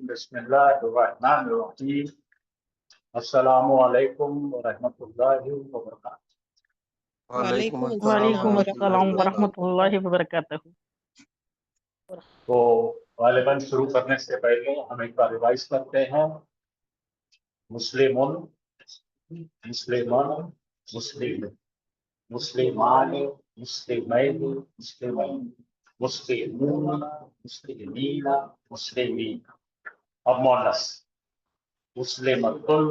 बिस्मिल्लाहिर्रहमानिर्रहीम। अस्सलामु अलैकुम व रहमतुल्लाहि व बरकातहू। वालेकुम अस्सलाम वालेकुम वरहमतुल्लाहि अस्सलाम वबरकातुहू। वरहमतुल्लाहि वबरकातुहू। तो गालिबन शुरू करने से पहले हम एक बार रिवाइज करते हैं। मुस्लिमुन, मुस्लिमान, मुस्लिम, मुस्लिमान, मुस्लिमैन, मुस्लिमैन, मुस्लिमून, मुस्लिमीना, मुस्लिमीन। अब मोनस मुस्लिमतुन,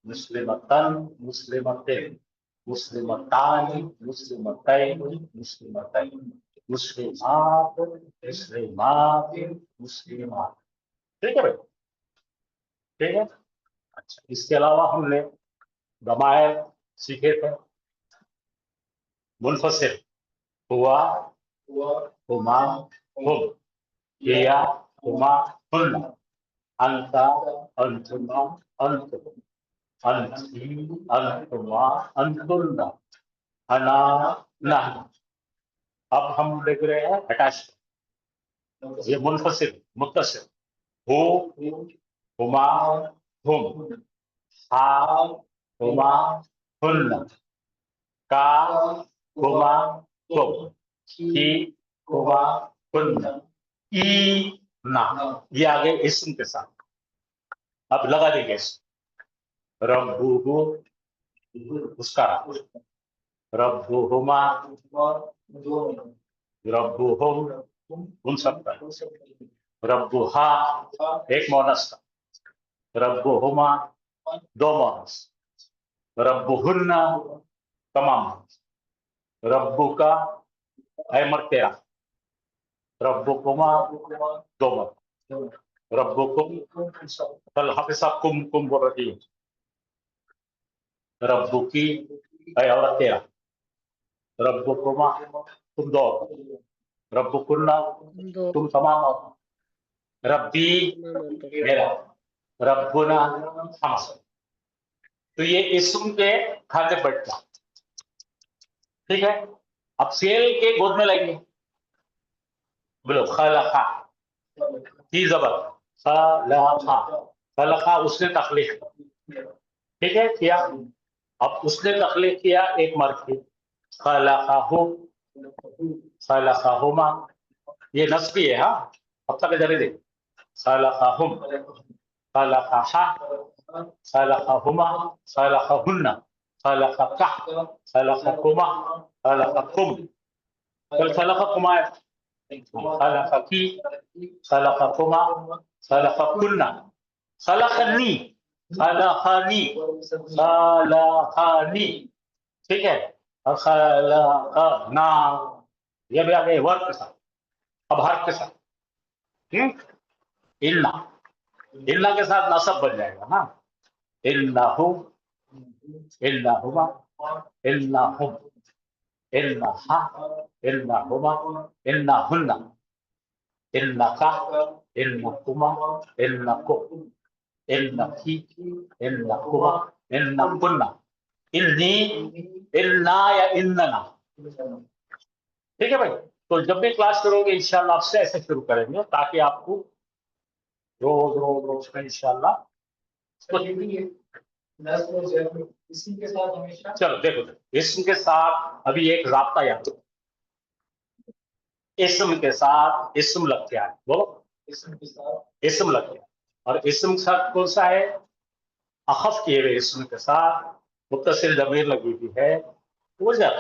मुस्लिमतन, मुस्लिमतिन, मुस्लिमतानि, मुस्लिमतैन, मुस्लिमतैन, मुस्लिमात, मुस्लिमात, मुस्लिमात। ठीक है भाई, ठीक है। अच्छा, इसके अलावा हमने दमायर सीखे थे। मुनफसिल हुआ, हुमा, हुम, हिया, हुमा, हुन्ना, अंता, अंतुमा, अंतुम, अंती, अंतुमा, अंतुन्ना, अना, नहनु। अब हम देख रहे हैं अटैचमेंट। ये मुनफसिल, मुत्तसिल। हु, हुमा, हुम, हा, हुमा, हुन्ना, का, हुमा, तुम, की, हुमा, हुन्ना, ई, ना। ये आगे इस्म के साथ। अब लगा देंगे इसको। रब्बुहु, उसका नाम। रब्बुहुमा, रब्बुहुम, उन सबका। रब्बुहा, एक मोनस का। रब्बुहुमा, दो मोनस। रब्बुहुन्ना, तमाम मोनस। रब्बुका, है मर्द तेरा। रब्बुकुमा, दो मर्द। रब्बुकुम, कल हाफिज़ा कुम कुम बोल रही है। रब्बुकी, है औरत तेरा। रब्बुकुमा, तुम दो। रब्बुकुन्ना, तुम तमाम औरत। रब्बी, मेरा। रब्बुना, हमारा। तो ये इस्म के खाते बैठता। ठीक है। अब फेल के गोद में लगेंगे। बोलो खलका, की जबर, खलका, खलका उसने तखलीक। ठीक है किया। अब उसने तखलीक किया एक मर्द की। खलकाहु, खलकाहुमा। ये नस्बी है। हाँ, अब तक इधर ही देख। खलकाहुम, खलकाहा, खलकाहुमा, खलकाहुन्ना, खलकाका, खलकाकुमा, खलकाकुम। कल खलकाकुमा है। खलकाकी, खलकाकुमा, खलकाकुन्ना, खलकनी, खलकनी, खलकनी। ठीक है। और खलकना, ये भी आ गए वर्ब के साथ। अब हर्फ के साथ। इल्ला, इल्ला के साथ नसब बन जाएगा। हाँ, इल्लाहु, इल्लाहुमा, इल्लाहुम, इल्लाहा, इल्लाहुमा, इल्लाहुन्ना, इल्लाका, इल्लाकुमा, इल्लाकुम, इल्लाकी, इल्लाकुमा, इल्लाकुन्ना, इल्नी, इल्ना या इल्लना। ठीक है भाई। तो जब भी क्लास करोगे इंशाल्लाह आपसे ऐसे शुरू करेंगे ताकि आपको रोज रोज रोज का इंशाल्लाह। इसी के साथ हमेशा। चलो देखो, इसम के साथ अभी एक राब्ता याद करो। इसम के साथ इसम लग गया है। बोलो, इसम के साथ इसम लग गया। और इसम के साथ कौन सा है? अखफ किए हुए इसम के साथ मुत्तसिल ज़मीर लगी हुई है। वो जब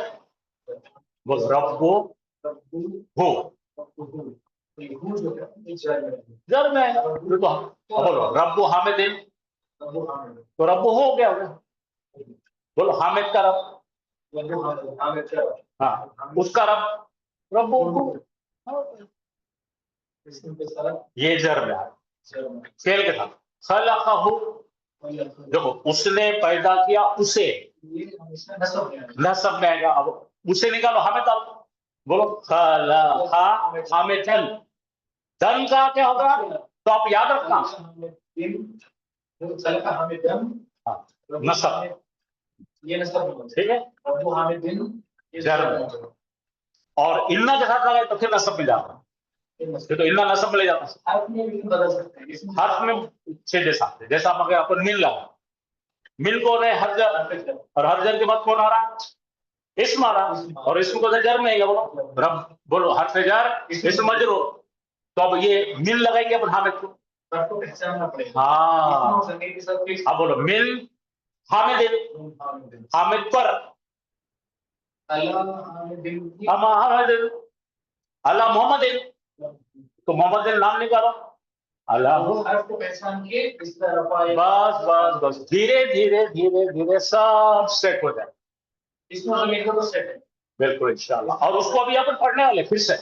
वो रब्बो हो, जर में बोलो रब्बो हामिदिन, तो रब्बो हो गया। बोलो हामिद का रब, हाँ उसका रब रब्बो हो। ये जर में फेल के साथ। खलक़हु, देखो उसने पैदा किया उसे, नसब में आएगा। अब उसे निकालो, हमें तब बोलो खलक़ा हामिदन। दन का क्या होगा? तो आप याद रखना। हाँ, नसब, ये नसब, ठीक है। अबू हामिदिन जर में। और इन्ना के साथ लगा तो फिर नसब में जाता। ये तो इन्ना नसब में ले जाता है। आप में भी बदल सकते हैं इसमें। हर्फ में छह जैसा, जैसा अगर अपन मिल लगा, मिल कौन है? हरजर, और हरजर के बाद कौन आ रहा? इसम आ रहा, और इसम को जर में है बोलो रब, बोलो हर्फ जर इसम मजरूर। तो अब ये मिल लगाएंगे अपन हामिद को, रब को पहचानना पड़ेगा। हाँ इसमें संगीत के साथ फिक्स। अब बोलो मिल हामिद, हामिद पर, अल्लाह हामिद हामिद, अल्लाह मोहम्मद, तो मोहम्मद नाम निकालो, अल्लाह। हर्फ को पहचान के इस तरह पाए। बस बस बस, धीरे धीरे धीरे धीरे सब सेट हो जाए। इसमें हमें तो सेट है। बिल्कुल इंशाल्लाह। और उसको अभी अपन पढ़ने वाले फिर से,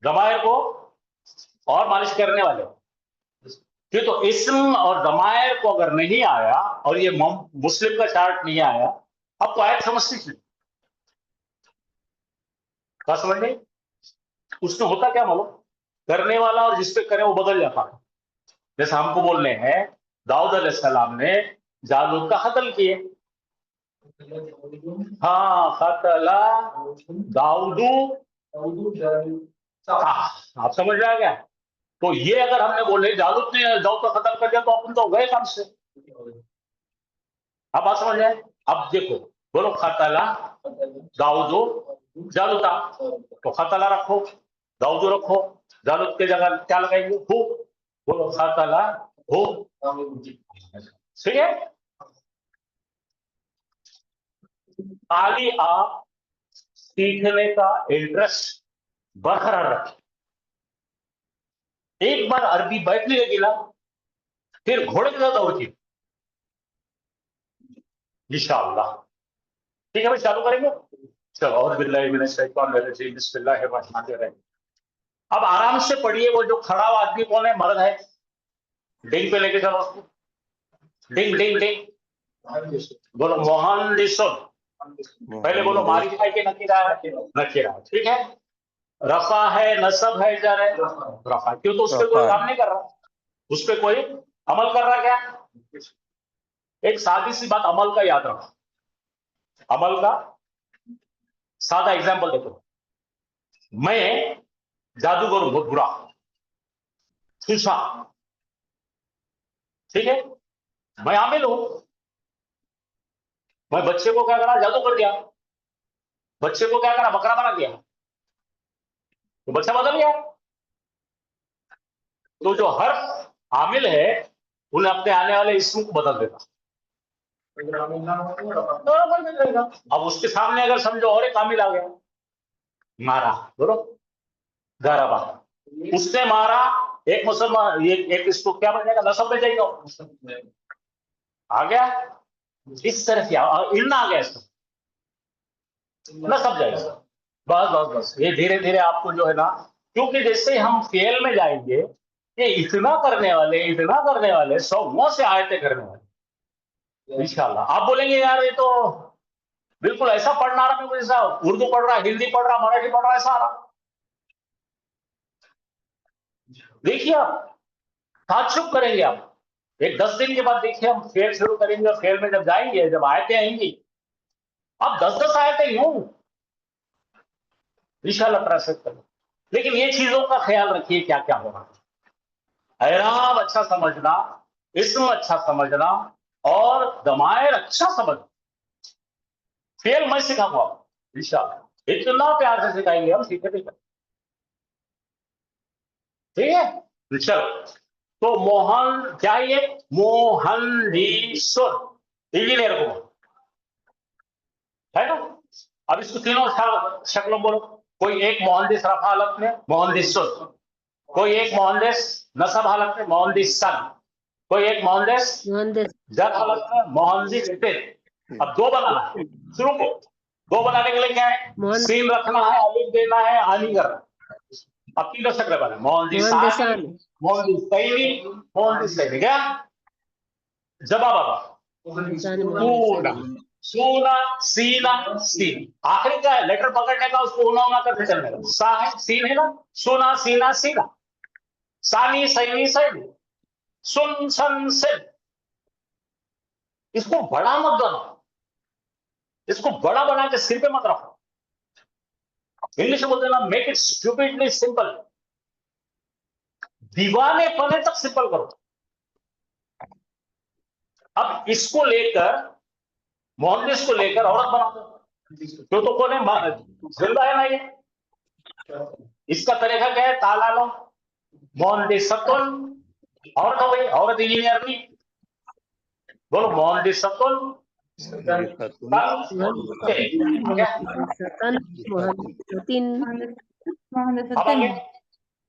ज़मायर को और मालिश करने वाले। कि तो इस्म और ज़मायर को अगर नहीं आया और ये मुस्लिम का चार्ट नहीं आया, अब तो आयत समझती थी, क्या समझ नहीं? उसमें होता क्या मालूम, करने वाला और जिसपे करे वो बदल जाता है। जैसे हमको बोलने हैं दाऊद अलैहिस्सलाम ने जालूत का कत्ल किए, हाँ कतला दाऊदू, आप समझ रहे हैं क्या? तो ये अगर हमने बोले जालूत ने दाऊद का कत्ल कर दिया तो अपन तो गए काम से। अब बात समझ आए? अब देखो, बोलो खतला दाऊदो जालूता, तो खतला रखो, दाऊदो रखो, जालूत के जगह क्या लगाएंगे? हु, बोलो खतला हु, ठीक है? खाली आप सीखने का इंटरेस्ट बरकरार रखें। एक बार अरबी बैठने लगी ना, फिर घोड़े के साथ दौड़ती इंशाअल्लाह। ठीक है भाई, चालू करेंगे। चलो, और बिल्लाहि मिनश शैतानिर रजीम, बिस्मिल्लाहिर रहमानिर रहीम। अब आराम से पढ़िए। वो जो खड़ा हुआ आदमी कौन है? मर्द है। डिंग पे लेके चलो उसको, डिंग डिंग डिंग, बोलो मोहनदिसुन। पहले बोलो मारिफा के नकीरा है, नकीरा, ठीक है? रफा है, नसब है, जर है, रफा। क्यों? तो उस पर कोई काम नहीं कर रहा, उस पर कोई अमल कर रहा क्या? एक सादी सी बात अमल का याद रखो, अमल का सादा एग्जाम्पल देखो। मैं जादूगर हूं, बहुत बुरा, सुशा, ठीक है? मैं आमिल हूं, मैं बच्चे को क्या करा? जादू कर दिया। बच्चे को क्या करा? बकरा बना दिया, तो बच्चा बदल गया। तो जो हर आमिल है उन्हें अपने आने वाले इसम को बदल देता। अब उसके सामने अगर समझो और एक आमिल आ गया, मारा, बोलो गरबा, उसने मारा एक मुसलमान, एक इसको क्या बन जाएगा? नसब में जाएगा, आ गया इस तरह से, इल्म आ गया इसको, नसब जाएगा। बस बस बस, ये धीरे धीरे आपको जो है ना, क्योंकि जैसे हम फेल में जाएंगे, ये इतना करने वाले सौ से आयतें करने वाले इंशाल्लाह। आप बोलेंगे यार ये तो बिल्कुल ऐसा पढ़ना रहा, मेरे जैसा उर्दू पढ़ रहा, हिंदी पढ़ रहा, मराठी पढ़ रहा, ऐसा आ रहा। देखिए आप ताज्जुब करेंगे। आप एक 10 दिन के बाद देखिए, हम फेल शुरू करेंगे और फेल में जब जाएंगे, जब आयतें आएंगी, अब 10-10 आयतें यूं इंशाल्लाह ट्रांसलेट करें। लेकिन ये चीजों का ख्याल रखिए क्या क्या हो रहा है। एराब अच्छा समझना, इस्म अच्छा समझना, और दमायर अच्छा समझना। फेल मैं सिखाऊंगा इंशाल्लाह, इतना प्यार से सिखाएंगे हम, सीखे ठीक है? चलो, तो मोहन क्या? ये मोहनदिसुन, इंजीनियर को है ना? अब इसको तीनों शक्लों बोलो। कोई एक मोहनदिस रफा हालत में, मोहनदिसुन। कोई एक मोहनदिस नसब हालत में, मोहनदिसन। कोई एक मोहनदिस जर हालत में, मोहनदिस। अब दो बनाना है शुरू को। दो बनाने के लिए क्या है? सीन रखना है, अलिफ देना है, आनी करना। अब तीनों शक्ल बने, मोहनदिसानी, मोहनदिसैनी, मोहनदिसैनी। क्या जवाब? अब सूना, सीना, सीन। आखिरी क्या है? लेटर पकड़ने का, उसको उना उना करके चलने का। सा है, सीन है ना, सुना, सीना, सीना, सानी, सैनी, सैनी, सुन, सन, सिन। इसको बड़ा मत बनाओ, इसको बड़ा बना के सिर पे मत रखो। इंग्लिश में बोलते हैं ना, मेक इट स्टूपिडली सिंपल। दीवानेपने तक सिंपल करो। अब इसको लेकर, मोहनदिस को लेकर औरत बना दो, तो कौन है? जिंदा है ना ये? इसका तरीका क्या है? ताला लो, मोहनदिस सतुल, औरत हो गई, औरत इंजीनियर नहीं। बोलो मोहनदिस सतुल,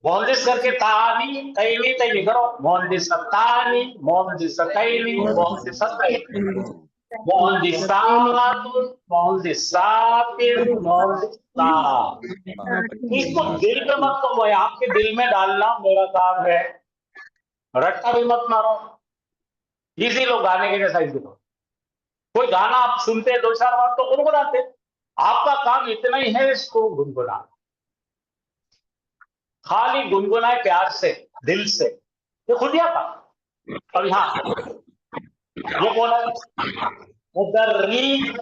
मोहनदिस करके तानी तैनी तैनी करो, मोहनदिस तानी, मोहनदिस तैनी, मोहनदिस तैनी, मोहनदिस सातुल, मोहनदिस सातिल, मोहनदिस सा। इसको दिल में मत करो भाई, आपके दिल में डालना मेरा काम है, रट्टा भी मत मारो। इसी लोग गाने के जैसा इसी लोग, कोई गाना आप सुनते हैं 2-4 बार तो गुनगुनाते, आपका काम इतना ही है इसको गुनगुनाना, खाली गुनगुनाए प्यार से, दिल से, ये खुद ही आता। अब यहाँ ये बोला मुदर्री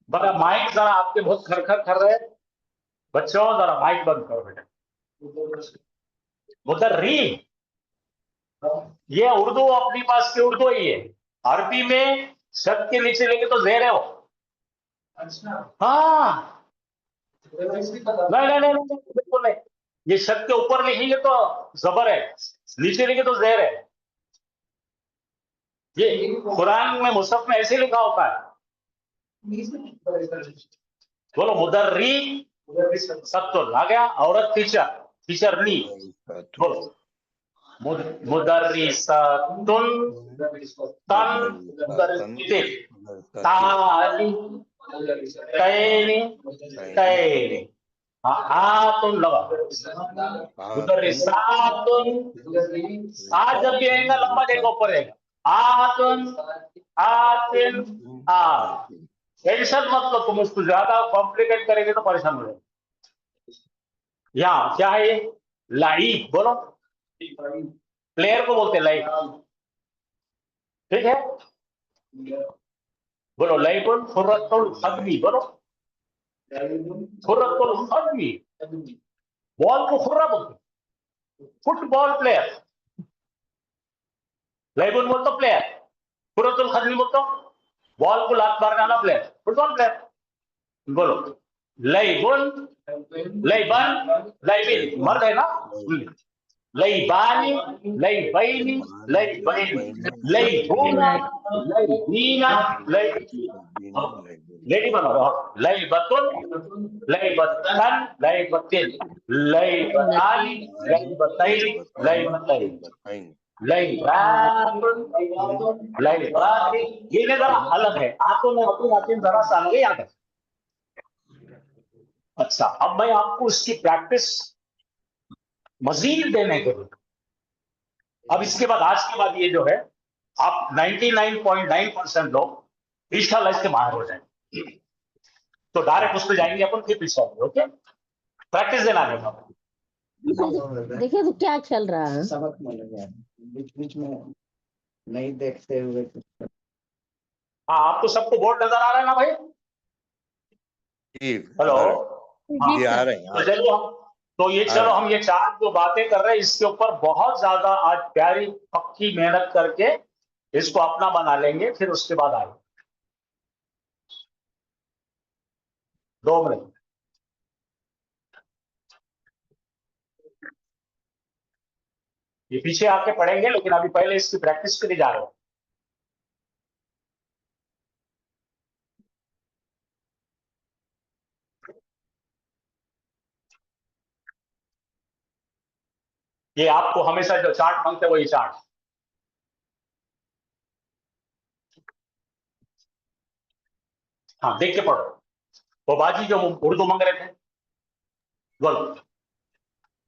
बड़ा माइक जरा आपके बहुत खरखर कर रहे हैं बच्चों, जरा माइक बंद करो बेटा। मुदर्री ये उर्दू अपनी पास की उर्दू ही है, अरबी में शब्द के नीचे लेके तो जेर है वो। हाँ नहीं, बिल्कुल नहीं, ये शब्द के ऊपर लिखेंगे तो जबर है, नीचे लिखे तो जेर है। ये कुरान में मुसहफ में ऐसे लिखा होता है। बोलो मुदर्री सत्तुल आ गया, औरत टीचर, टीचर नी, बोलो मुदर्री सत्तुल तन ताली तैनी तैनी, आतुन लगा, मुदर्री सातुन, आ जब भी आएगा लंबा देखो ऊपर आएगा, आतुन आतिन आ। टेंशन मत लो, तुम उसको ज्यादा कॉम्प्लिकेट करेंगे तो परेशान हो जाएंगे। यहाँ क्या है ये? लाइफ, बोलो प्लेयर को बोलते लाइफ, ठीक है? बोलो लाइबुल खुर्रतुल खदमी, बोलो खुर्रतुल खदमी, बॉल को खुर्रा बोलते, फुटबॉल प्लेयर, लाइबुल बोल तो प्लेयर, खुर्रतुल खदमी बोल तो बॉल को लात मारने वाला प्लेयर, फुटबॉल प्लेयर। बोलो लाइबुल, लाइबन, लाइबिन मर्द है ना, लाइबानी, लाइबैनी, लाइबैनी, लाइबूना, लाइबीना, लेडी बनो, लाइबतुन, लाइबतन, लाइबतिन, लाइबतानी, लाइबतैनी, लाइबतैनी, लाइबातुन, लाइबाती। ये जरा अलग है, आंखों में अपनी आंखें जरा सा अलग याद है। अच्छा, अब मैं आपको इसकी प्रैक्टिस मजीद देने के लिए, अब इसके बाद आज के बाद ये जो है आप 99.9% लोग इंशाल्लाह इसके माहिर हो जाएंगे, तो डायरेक्ट उस पर जाएंगे अपन, फिर पीछे आएंगे। ओके, प्रैक्टिस देना है। देखिए तो क्या चल रहा है, सबक मिल गया बीच बीच में नहीं देखते हुए। हाँ, आपको सबको बोर्ड नजर आ रहा है ना भाई? हेलो, जी आ रहे हैं। तो चलिए हम, तो ये चलो हम ये 4 जो बातें कर रहे हैं इसके ऊपर बहुत ज्यादा आज प्यारी पक्की मेहनत करके इसको अपना बना लेंगे, फिर उसके बाद आएंगे 2 मिनट। ये पीछे आके पढ़ेंगे, लेकिन अभी पहले इसकी प्रैक्टिस के लिए जा रहे हो। ये आपको हमेशा जो चार्ट मांगते हैं वही चार्ट, हाँ देख के पढ़ो। वो बाजी जो उर्दू मांग रहे थे, बोलो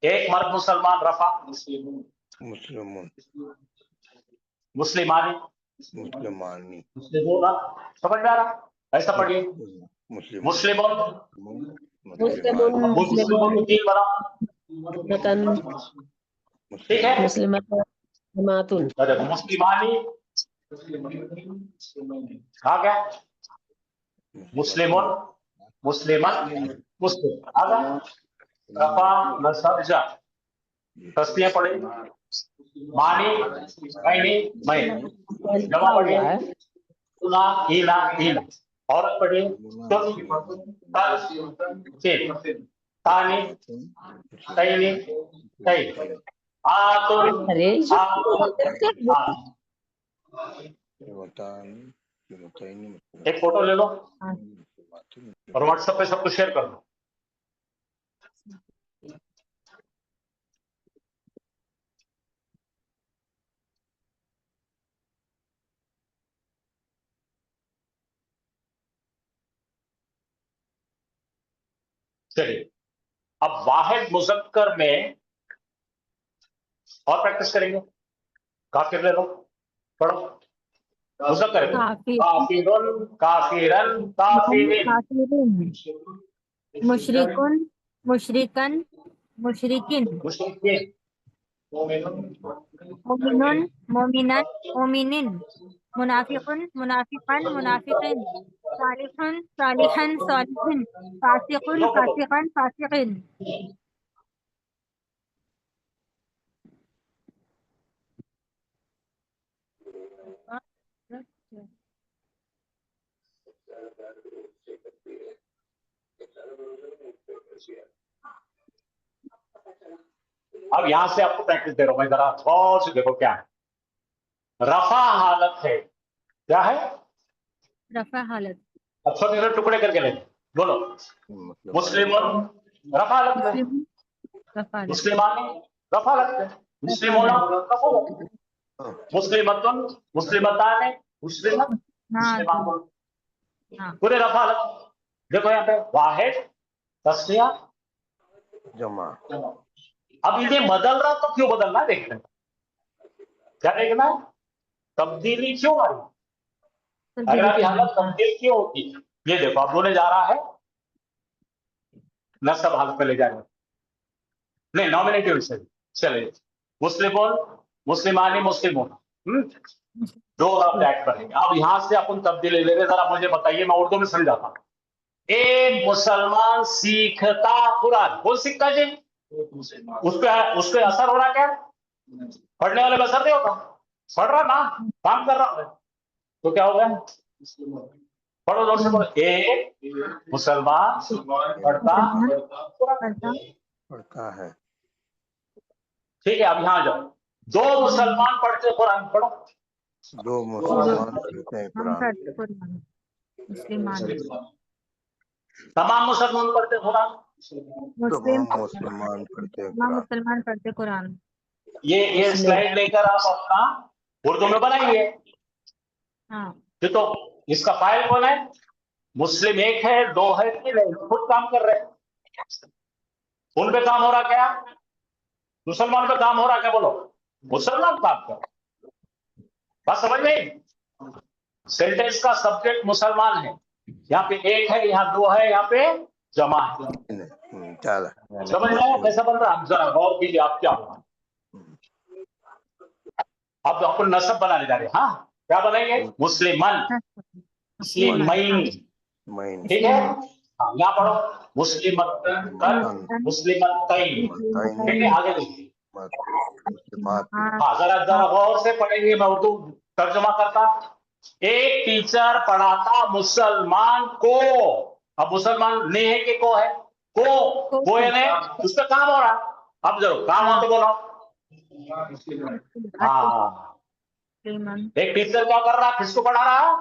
एक मर्द मुसलमान रफा मुसलमान मुस्लिमानी मुसलमानी मुस्लिमोना, समझ में आ रहा? ऐसा पढ़िए, मुस्लिमों मुस्लिमों की बड़ा, ठीक है? मुस्लिमातुन, मुस्लिमानी आ गया, मुस्लिमों मुस्लिमन मुस्लिम आ गया, रफा नसब जा, तस्तियां पढ़े, मानी, मैनी, मैं, जमा पढ़े, तुला, ईला, ईला, औरत पढ़े, तानी, तैनी, तै, आतुर, अरे एक फोटो ले लो और व्हाट्सएप पे सबको शेयर कर दो। चलिए अब वाहिद मुज़क्कर में और प्रैक्टिस करेंगे। काफिर ले लो, पढ़ो मुज़क्कर में काफिरुन, काफिरन, काफिरिन, मुशरिकुन, मुशरिकन, मुशरिकिन, मुशरिकीन, मोमिनुन, मोमिनन, मोमिनिन, मुनाफिकुन, मुनाफिकन, मुनाफिकिन, सालिहुन, सालिहन, सालिहिन, फासिकुन, फासिकन, फासिकिन। अब यहां से आपको प्रैक्टिस दे रहा हूं मैं, जरा गौर से देखो क्या है। रफा हालत है, क्या है? रफा हालत, अब छोटे छोटे टुकड़े करके लेंगे, बोलो मुस्लिमुन रफा हालत है, मुस्लिम, रफा हालत, मुस्लिमानी रफा हालत है, मुस्लिमोना रफा हालत है, मुस्लिमतुन, मुस्लिमताने, मुस्लिमत, मुस्लिमान, हाँ, पूरे रफा हालत। देखो यहाँ पे वाहिद, तस्निया, जमा। अब इन्हें बदल रहा तो क्यों बदल रहा है देखना, क्या देखना है, तब्दीली क्यों आ रही, अगर अभी हालत तब्दील क्यों होती है, ये देखो अब होने जा रहा है नस्ब हालत पे ले जाएंगे, नहीं नॉमिनेटिव से चलिए, मुस्लिमोन, मुस्लिमानी, मुस्लिमोन, दो लफ्ज ऐड करेंगे। अब यहां से अपन तब्दीली ले, जरा मुझे बताइए, मैं उर्दू में समझाता हूं। एक मुसलमान सीखता कुरान, कौन सीखता जी? उसपे असर हो रहा क्या? पढ़ने वाले पे असर नहीं होता, पढ़ रहा ना, काम कर रहा है, तो क्या हो गया? पढ़ो जोर से, पढ़ो। एक मुसलमान पढ़ता पढ़ता है। ठीक है, अब यहां जाओ, दो मुसलमान पढ़ते कुरान, पढ़ो। दो मुसलमान पढ़ते हैं कुरान। मुस्लिमान, तमाम मुसलमान पढ़ते कुरान, मुस्लिम, तमाम मुसलमान पढ़ते हैं तमाम कुरान। मुसलमान पढ़ते कुरान। ये स्लाइड लेकर आप अपना उर्दू में बनाइए। हाँ, तो इसका फाइल कौन है? मुस्लिम एक है, दो है, तीन है, खुद काम कर रहे हैं। उन पे काम हो रहा क्या? मुसलमान पे काम हो रहा क्या? बोलो, मुसलमान काम कर, बात समझ में? सेंटेंस का सब्जेक्ट मुसलमान है, यहाँ पे एक है, यहाँ दो है, यहाँ पे जमा है, समझ रहे हो कैसा बन रहा है? जरा गौर कीजिए आप क्या होगा। अब अपन नसब बनाने जा रहे हैं, हाँ क्या बनाएंगे? मुस्लिमन, मुस्लिमैन, ठीक है, हाँ यहाँ पढ़ो, मुस्लिमतन, मुस्लिमतैन, ठीक है, आगे देखिए। हाँ जरा जरा गौर से पढ़ेंगे, मैं उर्दू तर्जुमा करता। एक टीचर पढ़ाता मुसलमान को, अब मुसलमान ने है कि को है? को यानी उस पर काम हो रहा, अब जरूर काम हो तो बोलो। हाँ, एक टीचर क्या कर रहा, किसको पढ़ा रहा?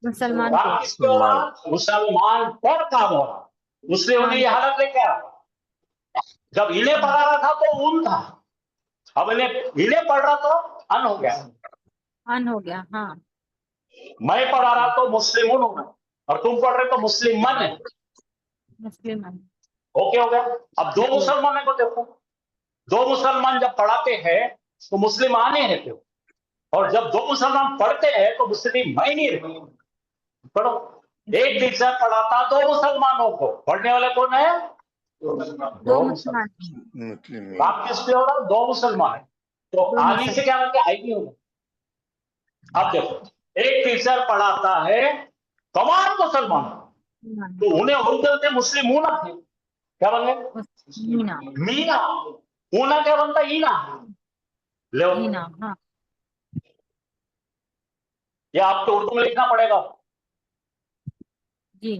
मुसलमान काम किसको हो रहा? मुसलमान पर काम हो रहा, उसने उन्हें ये हालत लेके आ, जब इन्हें पढ़ा रहा था तो उन था, अब इन्हें पढ़ रहा तो अन हो गया, अन हो गया। हाँ, मैं पढ़ा रहा तो मुस्लिमुन हूं मैं, और तुम पढ़ रहे तो मुस्लिमन है, मुस्लिमान, ओके हो गया। अब दो मुसलमानों को देखो, दो मुसलमान जब पढ़ाते हैं तो मुस्लिमान ही रहते हो, और जब दो मुसलमान पढ़ते हैं तो मुस्लिम मैं नहीं रहते। पढ़ो, एक टीचर पढ़ाता दो मुसलमानों को, पढ़ने वाले कौन है? दो मुसलमान, काम किसके हो रहा? दो मुसलमान, तो आने से क्या करके आएगी होगा। अब देखो, एक टीचर पढ़ाता है तमाम मुसलमान, तो उन्हें उर्दू में मुस्लिम होना थे, क्या बन गए? मीना, मीना, ऊना क्या बनता है? ईना। लो, ईना, हाँ ये आपको उर्दू में लिखना पड़ेगा। जी।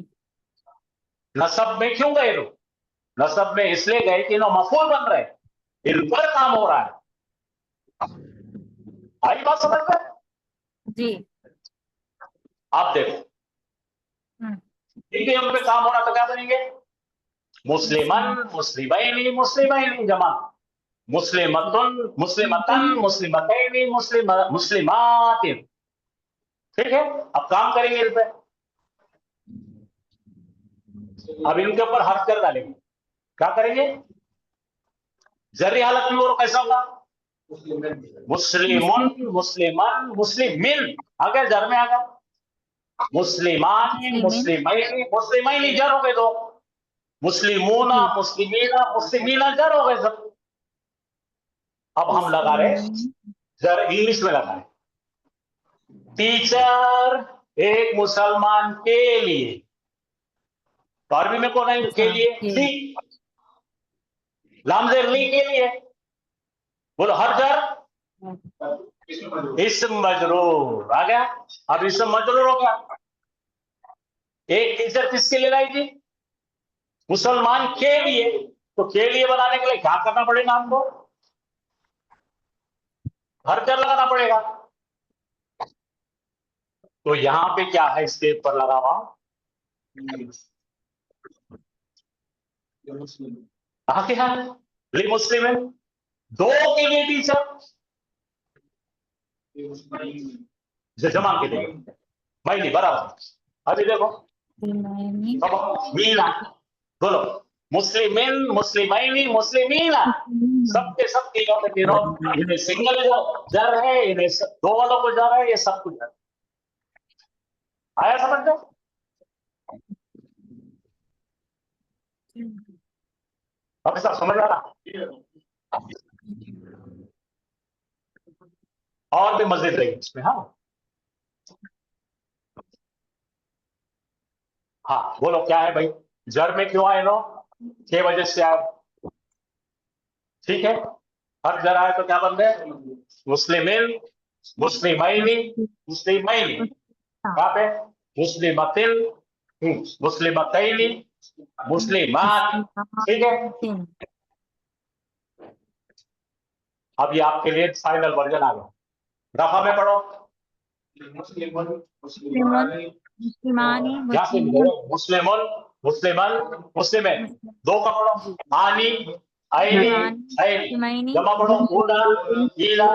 नसब में क्यों गए लोग? नसब में इसलिए गए कि ना मफूल बन रहे, इन पर काम हो रहा है। आई बात समझ में? जी। आप देखो, इनके पे काम हो रहा तो क्या बनेंगे? मुस्लिमन, मुस्लिमैनी, मुस्लिमैनी जमा, मुस्लिमतुन, मुस्लिमतन, मुस्लिमतैनी, मुस्लिमातिन। ठीक है, अब काम करेंगे इन पे। अब इनके ऊपर हर्फ कर डालेंगे। क्या करेंगे? जर्री हालत में वो कैसा होगा? मुस्लिमुन, मुस्लिमन, मुस्लिमिन। आ गया, जर में आ गया। मुस्लिमानी, मुस्लिमैनी, मुस्लिमैनी जर हो गए दो। मुस्लिमूना, मुस्लिमीना, मुस्लिमीना जर हो गए सब। अब हम लगा रहे जर इंग्लिश में लगा रहे। टीचर एक मुसलमान के लिए, तो अरबी में कौन है के लिए? ली। लामजेर ली के लिए। बोलो हर जर इस्म मजरूर आ गया। अब इस्म मजरूर हो गया। एक टीचर किसके लिए लाई थी? मुसलमान के लिए। तो के लिए बनाने के लिए क्या करना पड़ेगा हमको? हर जर लगाना पड़ेगा। तो यहां पे क्या है इसके ऊपर लगा हुआ? आगे है ली मुस्लिम है, दो के लिए टीचर, जमा के लिए मैं नहीं बराबर। अभी देखो मीना, बोलो मुस्लिमिन, मुस्लिमैनी, मुस्लिमीना, सबके सब तीनों इन्हें सिंगल जो जर है, इन्हें दो वालों को जर है, ये सब कुछ जर। आया समझ में? अब सब समझ आ रहा? और भी मजेद रही इसमें। हाँ बोलो क्या है भाई? जर में क्यों आए नो? के वजह से आए। ठीक है, हर जर आए तो क्या बन गए? मुस्लिमिन, मुस्लिमैनी, मुस्लिमैनी। कहाँ पे? मुस्लिमतिन, मुस्लिमतैनी, मुस्लिमात। ठीक है, अब ये आपके लिए फाइनल वर्जन आ गया। रफा में पढ़ो। मुस्लिमानी, क्या से मुस्लिमुन, मुस्लिमन, मुस्लिमैन, दो का पढ़ो। आनी, ऐनी, ऐनी, जमा पढ़ो। ऊना, ईला,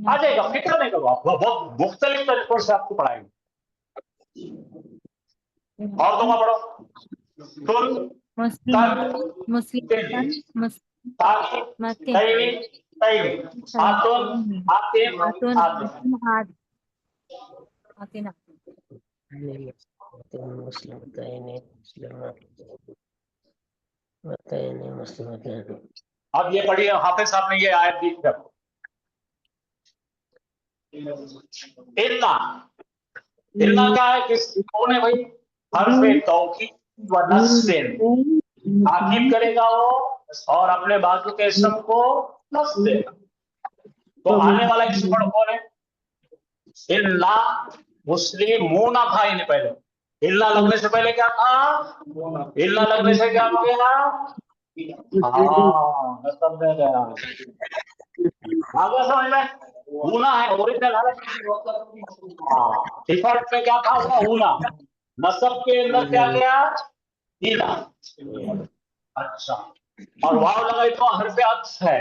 आ जाएगा, फिक्र नहीं करो आप, वो बहुत मुख्तलिफ तरीकों से आपको पढ़ाएंगे। और दो का पढ़ो। तुम, अब ये पढ़िए, हाफिज साहब ने ये आयत दी है। इन्ना, इन्ना क्या है? किस कौन है भाई? हर्फे तौकीद व नस्बिन, ताकीद करेगा वो और अपने बाजू के इसम को नस्ब देगा। तो आने वाला इसम कौन है? इन्ना मुस्लिमूना था इन्हें पहले। इल्ला लगने से पहले क्या था? इल्ला लगने से क्या हो गया? हाँ, नस्ब में गया। आगे समझ में? ऊना है ओरिजिनल है। डिफॉल्ट में क्या था? ऊना। नसब के अंदर क्या गया? ईला। अच्छा, और वाव लगाई तो हर्फ अत्फ है।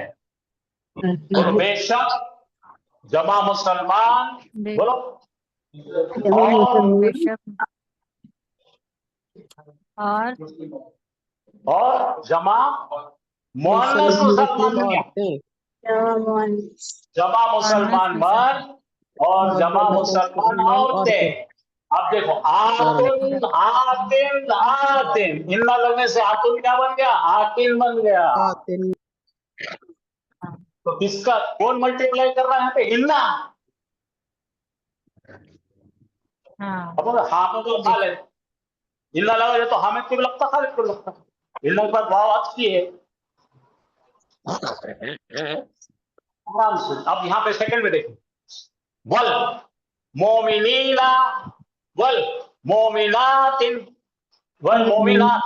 और बेशक जमा मुसलमान, बोलो, और जमा मुअन्नस मुसलमान बन गया। जमा मुसलमान मर्द और जमा मुसलमान औरतें। अब देखो आतिन, आतिन, आतिन, इन्ना लगने से आतिन क्या बन गया? आतिन बन गया। तो किसका कौन मल्टीप्लाई कर रहा है यहाँ पे? इन्ना। अब हाँ को तो खा ले, इल्ला लगा तो हामिद को भी लगता खालिद को भी लगता। इल्ला के बाद वाव अत्फ की है। आराम से। अब यहाँ पे सेकंड में देखिए, वल मोमिनीना वल मोमिनातिन वल मोमिनात।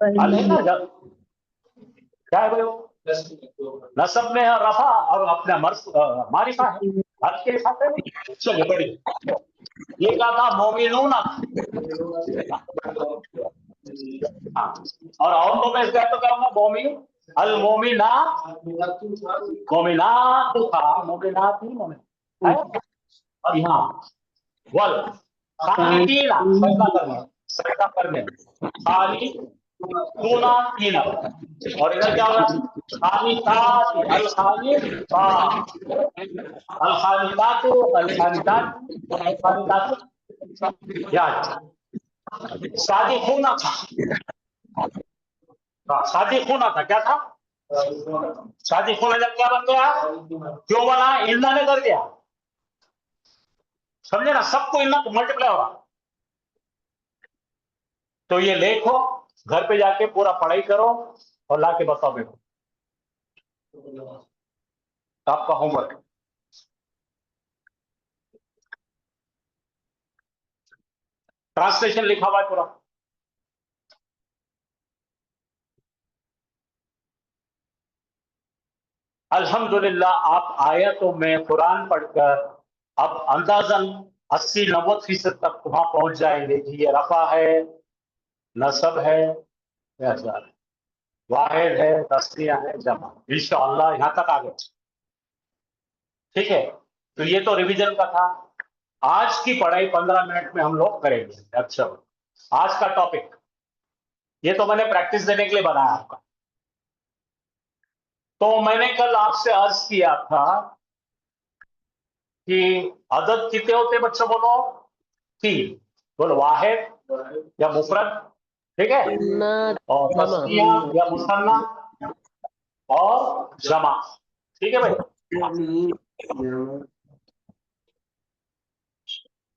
अलग ना क्या है भाई वो? नसब में है रफा और अपना मारिफा है, हद के साथ है। चलिए बड़ी ये क्या था? मोमिनूना। हाँ। और औरतों में इसका तो क्या होगा? मोमिन अल मोमिना मोमिनात था, मोमिनात ही मोमिन है। और यहाँ वल खालिदीना सजदा करने खाली तूना तीना। और इधर क्या होगा? खालिदात अल खालिदा अल खालिदात अल खालिदात अल खालिदात। याद शादी होना था। शादी होना था, क्या था? शादी होना जब क्या बन गया? क्यों बना? इल्ला ने कर दिया। समझे ना? सबको इल्ला मल्टीप्लाई होगा। तो ये देखो, घर पे जाके पूरा पढ़ाई करो और लाके बताओ मेरे को। आपका होमवर्क ट्रांसलेशन लिखा हुआ है पूरा। अल्हम्दुलिल्लाह आप आयतों में कुरान पढ़कर अब अंदाजन 80-90% तक वहां पहुंच जाएंगे कि ये रफा है, नसब है, वाहिद है, तस्निया है, जमा। इंशाअल्लाह यहां तक आ गए। ठीक है, तो ये तो रिवीजन का था। आज की पढ़ाई 15 मिनट में हम लोग करेंगे। अच्छा, आज का टॉपिक ये तो मैंने प्रैक्टिस देने के लिए बनाया आपका। तो मैंने कल आपसे अर्ज किया था कि अदद कितने होते बच्चों? बोलो 3। बोलो वाहिद या मुफरद, ठीक है, और तस्निया या मुसन्ना और जमा। ठीक है भाई,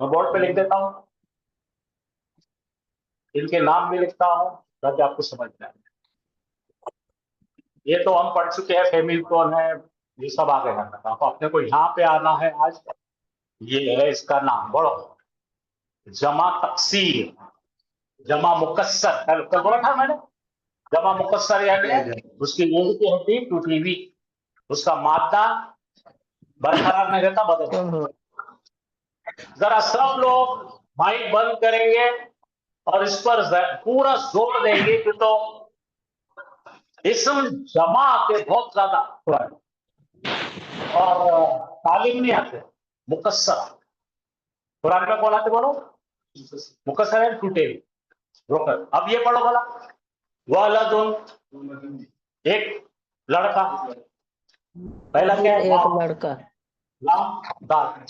मैं बोर्ड पे लिख देता हूं, इनके नाम भी लिखता हूं ताकि आपको समझ में आए। ये तो हम पढ़ चुके हैं, फेमिल कौन है, ये सब आ गया। आप अपने को यहाँ पे आना है आज। ये है इसका नाम, बोलो जमा तकसीर, जमा मुकस्सर। कल बोला था मैंने, जमा मुकस्सर यानी उसकी नींद की हड्डी टूटी हुई, उसका मादा बरकरार नहीं रहता, बदल। जरा सब लोग माइक बंद करेंगे और इस पर पूरा जोर देंगे कि तो इसम जमा के बहुत ज्यादा और तालीम नहीं आते, मुकस्सर। कुरान में कौन आते? बोलो मुकस्सर है, टूटे रोकर। अब ये पढ़ो बोला वलदुन, एक लड़का। पहला क्या है? एक लड़का। लाम दाल।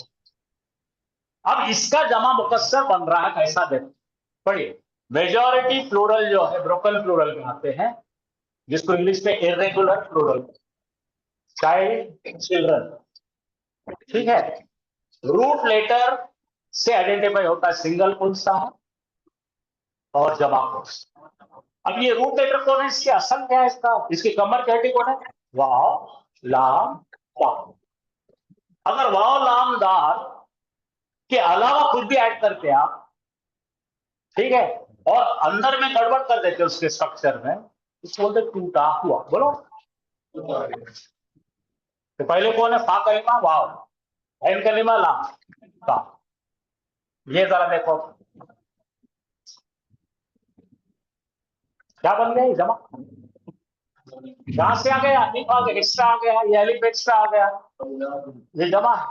अब इसका जमा मुकस्सर बन रहा है, कैसा देखो, पढ़िए। मेजॉरिटी प्लूरल जो है ब्रोकन प्लूरल कहते हैं, जिसको इंग्लिश में इर्रेगुलर प्लूरल, चाइल्ड, चिल्ड्रन। ठीक है, रूट लेटर से आइडेंटिफाई होता है सिंगल पुल्सा और जमा पुल्स। अब ये रूट लेटर कौन है? इसकी असल क्या है? इसकी कमर कहती कौन है? वाव लाम दाल। अगर वाव लाम दाल के अलावा कुछ भी ऐड करते आप, ठीक है, और अंदर में गड़बड़ कर देते उसके स्ट्रक्चर में, इसको बोलते टूटा हुआ। बोलो तो पहले कौन है? फा कलिमा वाव, ऐन कलिमा लाम ता। ये जरा देखो क्या बन गया? जमा। यहां से आ गया, अलिफ आ गया, एक्स्ट्रा आ गया, ये अलिफ एक्स्ट्रा आ गया, ये जमा है।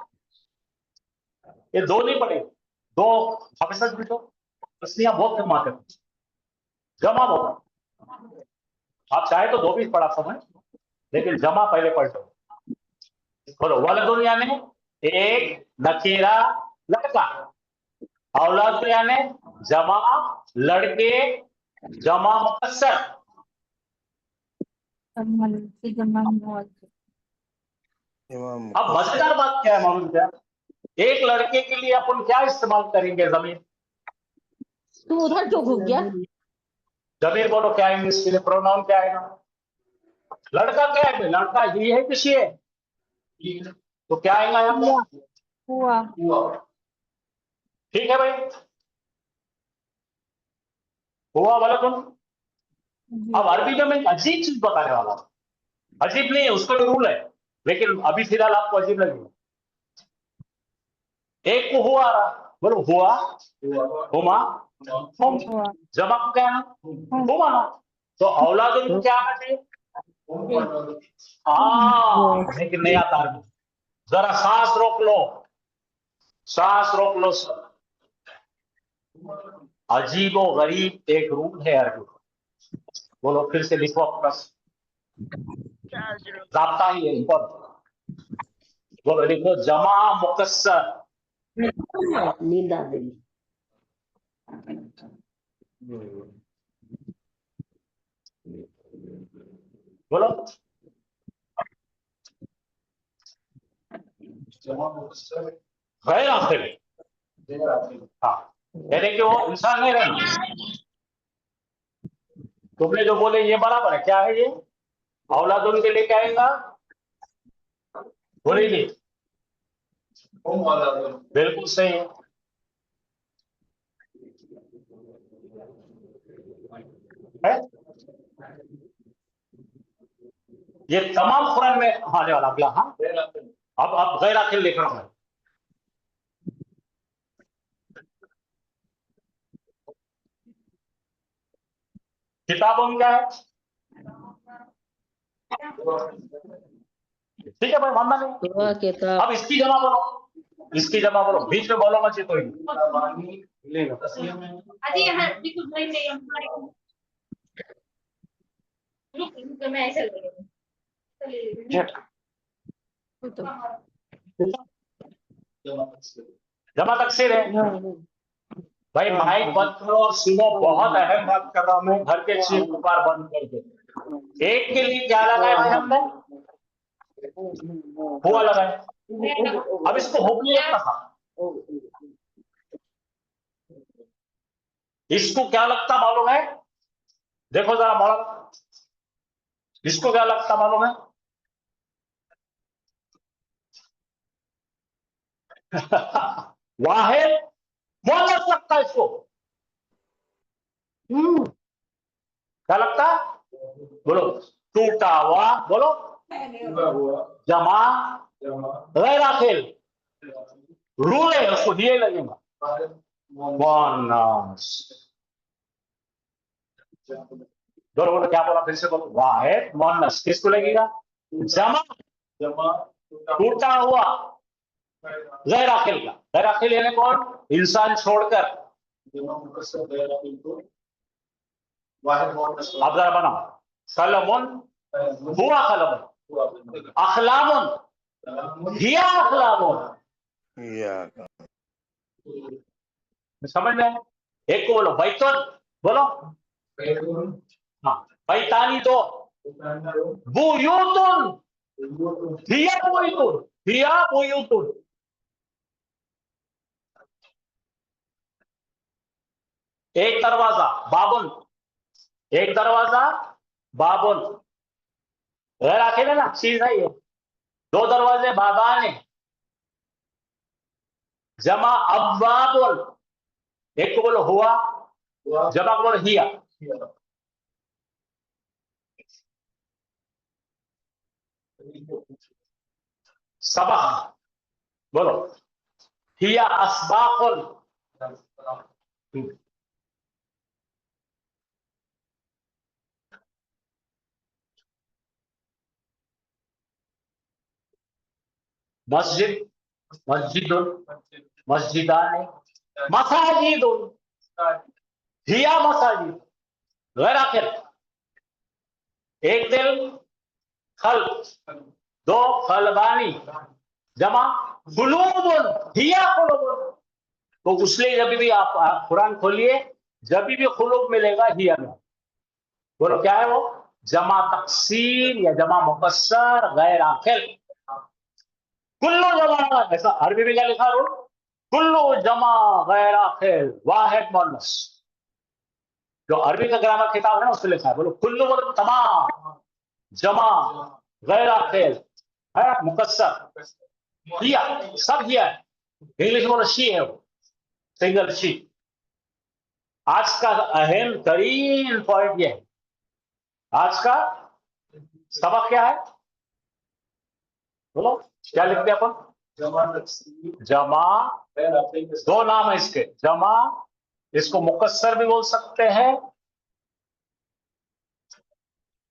ये दो नहीं पड़े, दो हमेशा भी तो तस्निया बहुत कमाते हैं, जमा बहुत। आप चाहे तो दो भी पढ़ा समझ, लेकिन जमा पहले पढ़ लो। बोलो वलदुन यानी एक नकीरा लड़का, औलाद यानी जमा लड़के, जमा मुकस्सर। अब मजेदार बात क्या है मालूम क्या? एक लड़के के लिए अपन क्या इस्तेमाल करेंगे? जमीन। तू उधर क्यों घुस गया? जमीर बोलो क्या है इसके लिए, प्रोनाउन क्या आएगा? लड़का क्या है भाई? लड़का ही है किसी है? तो क्या आएगा यहाँ पे? हुआ। ठीक है भाई, हुआ बोला तुम। अब अरबी में मैं अजीब चीज बताने वाला हूं। अजीब नहीं है, उसका भी रूल है, लेकिन अभी फिलहाल आपको अजीब लगेगा। एक को हुआ रहा, बोलो हुआ, हुमा, हुम। हुआ। जमा को क्या है? हुमा। तो औलाद को क्या आना चाहिए? लेकिन नहीं आता अरबी। जरा सांस रोक लो, सांस रोक लो सर। अजीबो गरीब एक रूल है अरबी। बोलो फिर से लिखो अपना, जाता ही है इंपॉर्टेंट। बोलो लिखो जमा मुकस्सर। नींद आ गई। बोलो गैर आखिर। हाँ, यानी कि वो इंसान नहीं रहना। तुमने जो बोले ये बराबर है, क्या है ये? औलाद उनके लिए क्या आएगा? बोलिए। बिल्कुल सही है। ये तमाम कुरान में आने वाला अगला। हाँ, अब गैर आखिर लिख रहा हूं। किताबों में क्या है? ठीक है भाई, मानना नहीं। दुआ के तो अब इसकी जमा बोलो, इसकी जमा बोलो, बीच में बोलो मत कोई। अजी यहाँ बिल्कुल भाई नहीं हमारे रुक मैं ऐसे लगेगा जमा तकसीर है भाई। माइक बंद करो और सुनो, बहुत अहम बात कर रहा हूं मैं। घर के चीख पुकार बंद करके एक के लिए क्या लगाया भाई हमने? हुआ लगाया। अब इसको हो नहीं लगता था, इसको क्या लगता मालूम है? देखो जरा मालूम, इसको क्या लगता मालूम है? वाहिद मुअन्नस लगता है इसको। क्या लगता? बोलो टूटा हुआ, बोलो जमा गैर आखिर। रूल है, उसको दिए लगेगा मुअन्नस। बोलो बोलो क्या बोला, फिर से बोलो। वाहिद मुअन्नस किसको लगेगा? जमा टूटा हुआ गैर आखिल का। गैर आखिल यानी कौन? इंसान छोड़कर। आप जरा बनाओ, कलमुन हुआ कलमुन, अखलामुन हिया अखलामुन। या समझ में? एक को बोलो बैतुन, बोलो हाँ बैतानी। तो बुयूतुन हिया बुयूतुन, हिया बुयूतुन। एक दरवाजा बाबुन, एक दरवाजा बाबुन। गैर आखिर है ना, चीज है ये। दो दरवाजे बाबान है, जमा अब्बाबुन। एक को बोलो हुआ, जमा को बोलो हिया। सबक बोलो हिया अस्बाकुन। मस्जिद मस्जिदुन, मस्जिदान, मसाजिदुन हिया मसाजिद। गैर आखिर। एक दिल खल, दो खलबानी, जमा कुलूबुन हिया कुलूबुन। तो उसलिए जब भी आप कुरान खोलिए, जब भी खुलूब मिलेगा हिया में। बोलो क्या है वो? जमा तकसीर या जमा मुकस्सर गैर आखिर। कुल्लू जमा, ऐसा अरबी में क्या लिखा रूल? कुल्लू जमा गैर आखिर वाहिद मुअन्नस। जो अरबी का ग्रामर किताब है ना उसमें लिखा है, बोलो कुल्लु मतलब तमाम, जमा, गैर आखिर है, मुकस्सर, किया, सब किया है। इंग्लिश में बोलो शी है, वो सिंगल शी। आज का अहम तरीन पॉइंट यह है, आज का सबक क्या है, बोलो क्या लिखते हैं अपन? जमा, दो नाम है इसके, जमा, इसको मुकस्सर भी बोल सकते हैं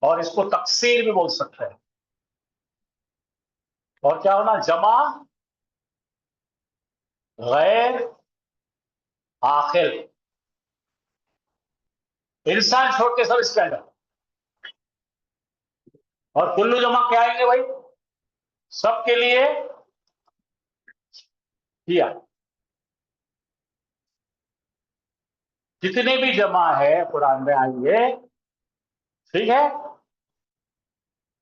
और इसको तकसीर भी बोल सकते हैं। और क्या होना? जमा गैर आखिर, इंसान छोड़ के सब इसके अंदर। और कुल्लू जमा क्या आएंगे भाई? सबके लिए किया, जितने भी जमा है कुरान में आएंगे, ठीक है?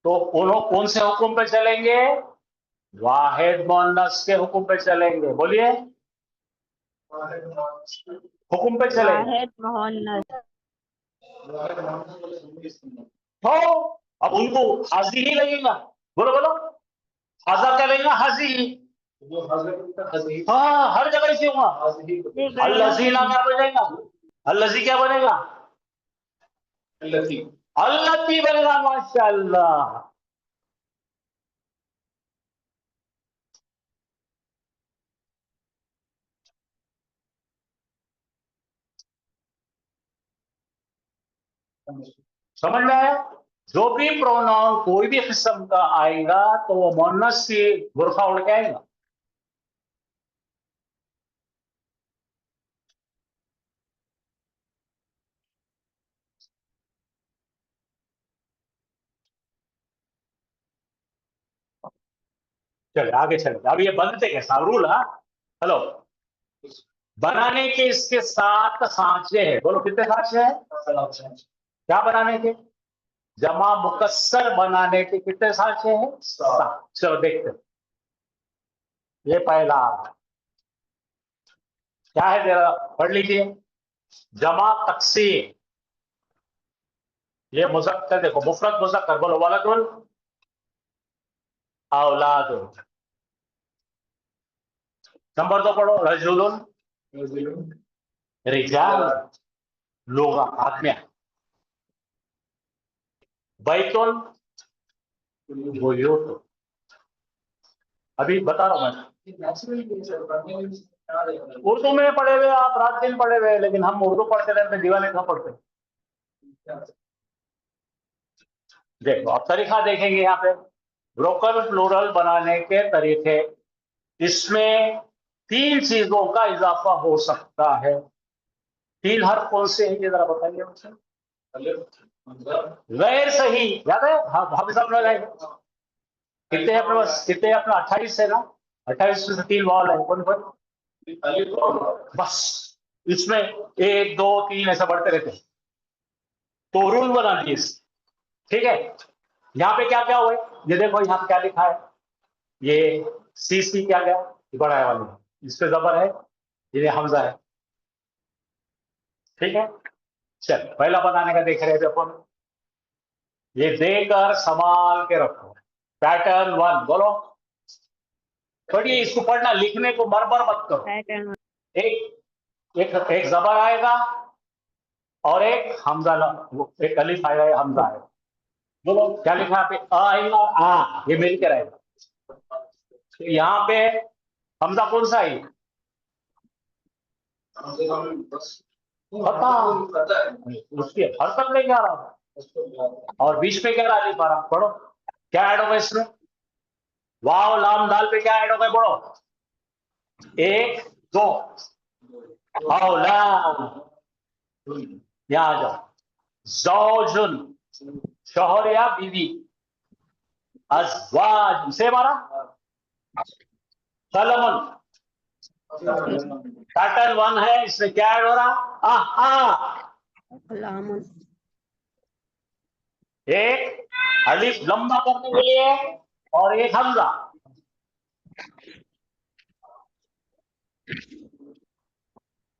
तो उन्होंने कौन से हुक्म पे चलेंगे? वाहिद मुअन्नस के हुक्म पे चलेंगे। बोलिए, हुक्म पे चलेंगे। वाहिद मुअन्नस। तो अब उनको हाजी ही लगेगा। बोलो बोलो, हाजा क्या लगेगा? हाजी। हाँ, हर जगह इसे हुआ। अल्लज़ीना क्या बनेगा? अल्लज़ी क्या बनेगा? अल्लती बनेगा। माशाअल्लाह। समझ में आया? जो भी प्रोनाउन कोई भी किस्म का आएगा तो वो मुअन्नस से बुरखा उड़ के आएगा। चलिए आगे चले। अब ये बनते कैसा रूल? हाँ, हेलो, बनाने के इसके 7 सांचे हैं। बोलो कितने सांचे हैं? क्या बनाने के? जमा मुकस्सर बनाने के कितने सांचे हैं? 7। चलो देखते हैं। ये पहला क्या है, जरा पढ़ लीजिए। जमा तकसीर, ये मुज़क्कर, देखो मुफरद मुज़क्कर, बोलो वलदुल औलाद। नंबर 2 पढ़ो, रजुलुन रिजाल, लोग आदमी। बैतुल बुयूत। अभी बता रहा हूं मैं, उर्दू में पढ़े हुए आप, रात दिन पढ़े हुए, लेकिन हम उर्दू पढ़ते रहते, दीवाने कहाँ पढ़ते? देखो अब तरीका देखेंगे यहाँ पे, ब्रोकन प्लूरल बनाने के तरीके। इसमें 3 चीजों का इजाफा हो सकता है। 3 हर्फ कौन से हैं ये जरा बताइए मुझे। गैर सही याद है? हाँ, हाफिज साहब लगाएंगे। कितने हैं अपने पास? कितने हैं अपना? 28 है ना? 28 में से 3 वाल है। कौन कौन? बस इसमें 1 2 3 ऐसा बढ़ते रहते हैं। तो रूल बना दिए, ठीक है? यहाँ पे क्या क्या हुआ है ये देखो, यहाँ पे क्या लिखा है? ये सी क्या गया? बड़ा है वाली, इस पे जबर है, ये हमजा है, ठीक है? चल पहला बनाने का देख रहे थे अपन। ये देकर संभाल के रखो। पैटर्न 1 बोलो, पढ़िए इसको, पढ़ना लिखने को बरबर मत करो। पैटर्न एक एक एक जबर आएगा और एक हमजा, एक अलिफ आएगा, या हमजा आएगा। बोलो क्या लिखा है? पे आ आएगा, आ, ये मिलकर आएगा। यहाँ पे हमजा कौन सा है? पता उसकी हर तक लेके आ रहा, और बीच पे क्या अलिफ आ रहा। पढ़ो क्या ऐड होगा इसमें? वाव लाम दाल पे क्या ऐड होगा? पढ़ो 1 2 औलाद। यहाँ आ जाओ, ज़ौजुन शौहर या बीवी, अज़वाज से हमारा कलमुन। पैटर्न 1 है, इसमें क्या ऐड हो रहा? लामुन। एक अलिफ लंबा करने के लिए और एक हमजा।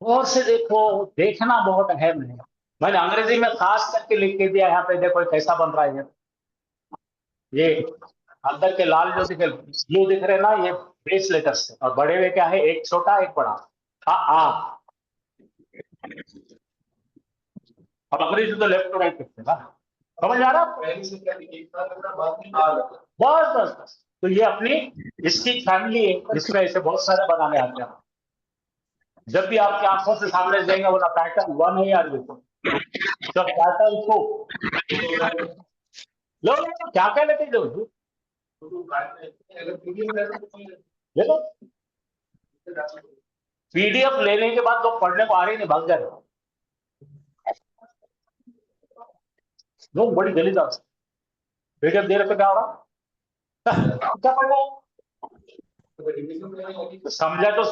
और से देखो, देखना बहुत अहम है। मैंने अंग्रेजी में खास करके लिख के दिया, यहाँ पे देखो कैसा बन रहा है ये अंदर के लाल जो दिख ब्लू दिख रहे ना, ये बेस लेटर्स है, और बड़े में क्या है, एक छोटा एक बड़ा। आ अब अंग्रेजी तो लेफ्ट टू राइट लिखते हैं ना, समझ आ रहा है? पहले से क्या लिखा था, बाद में आ रहा था। बस बस बस। तो ये अपनी इसकी फैमिली है, जिसमें ऐसे बहुत सारे बनाने आते हैं। जब भी आपकी आंखों से सामने जाएंगे बोला पैटर्न 1 है यार, देखो तो पैटर्न 2 लो क्या क्या लेते जो देखो पीडीएफ लेने के बाद लोग पढ़ने को आ रही नहीं, भाग जा रहे लोग, बड़ी गलीज आवाज। पीडीएफ दे रहे तो क्या हो रहा, क्या पढ़ रहा है? समझा तो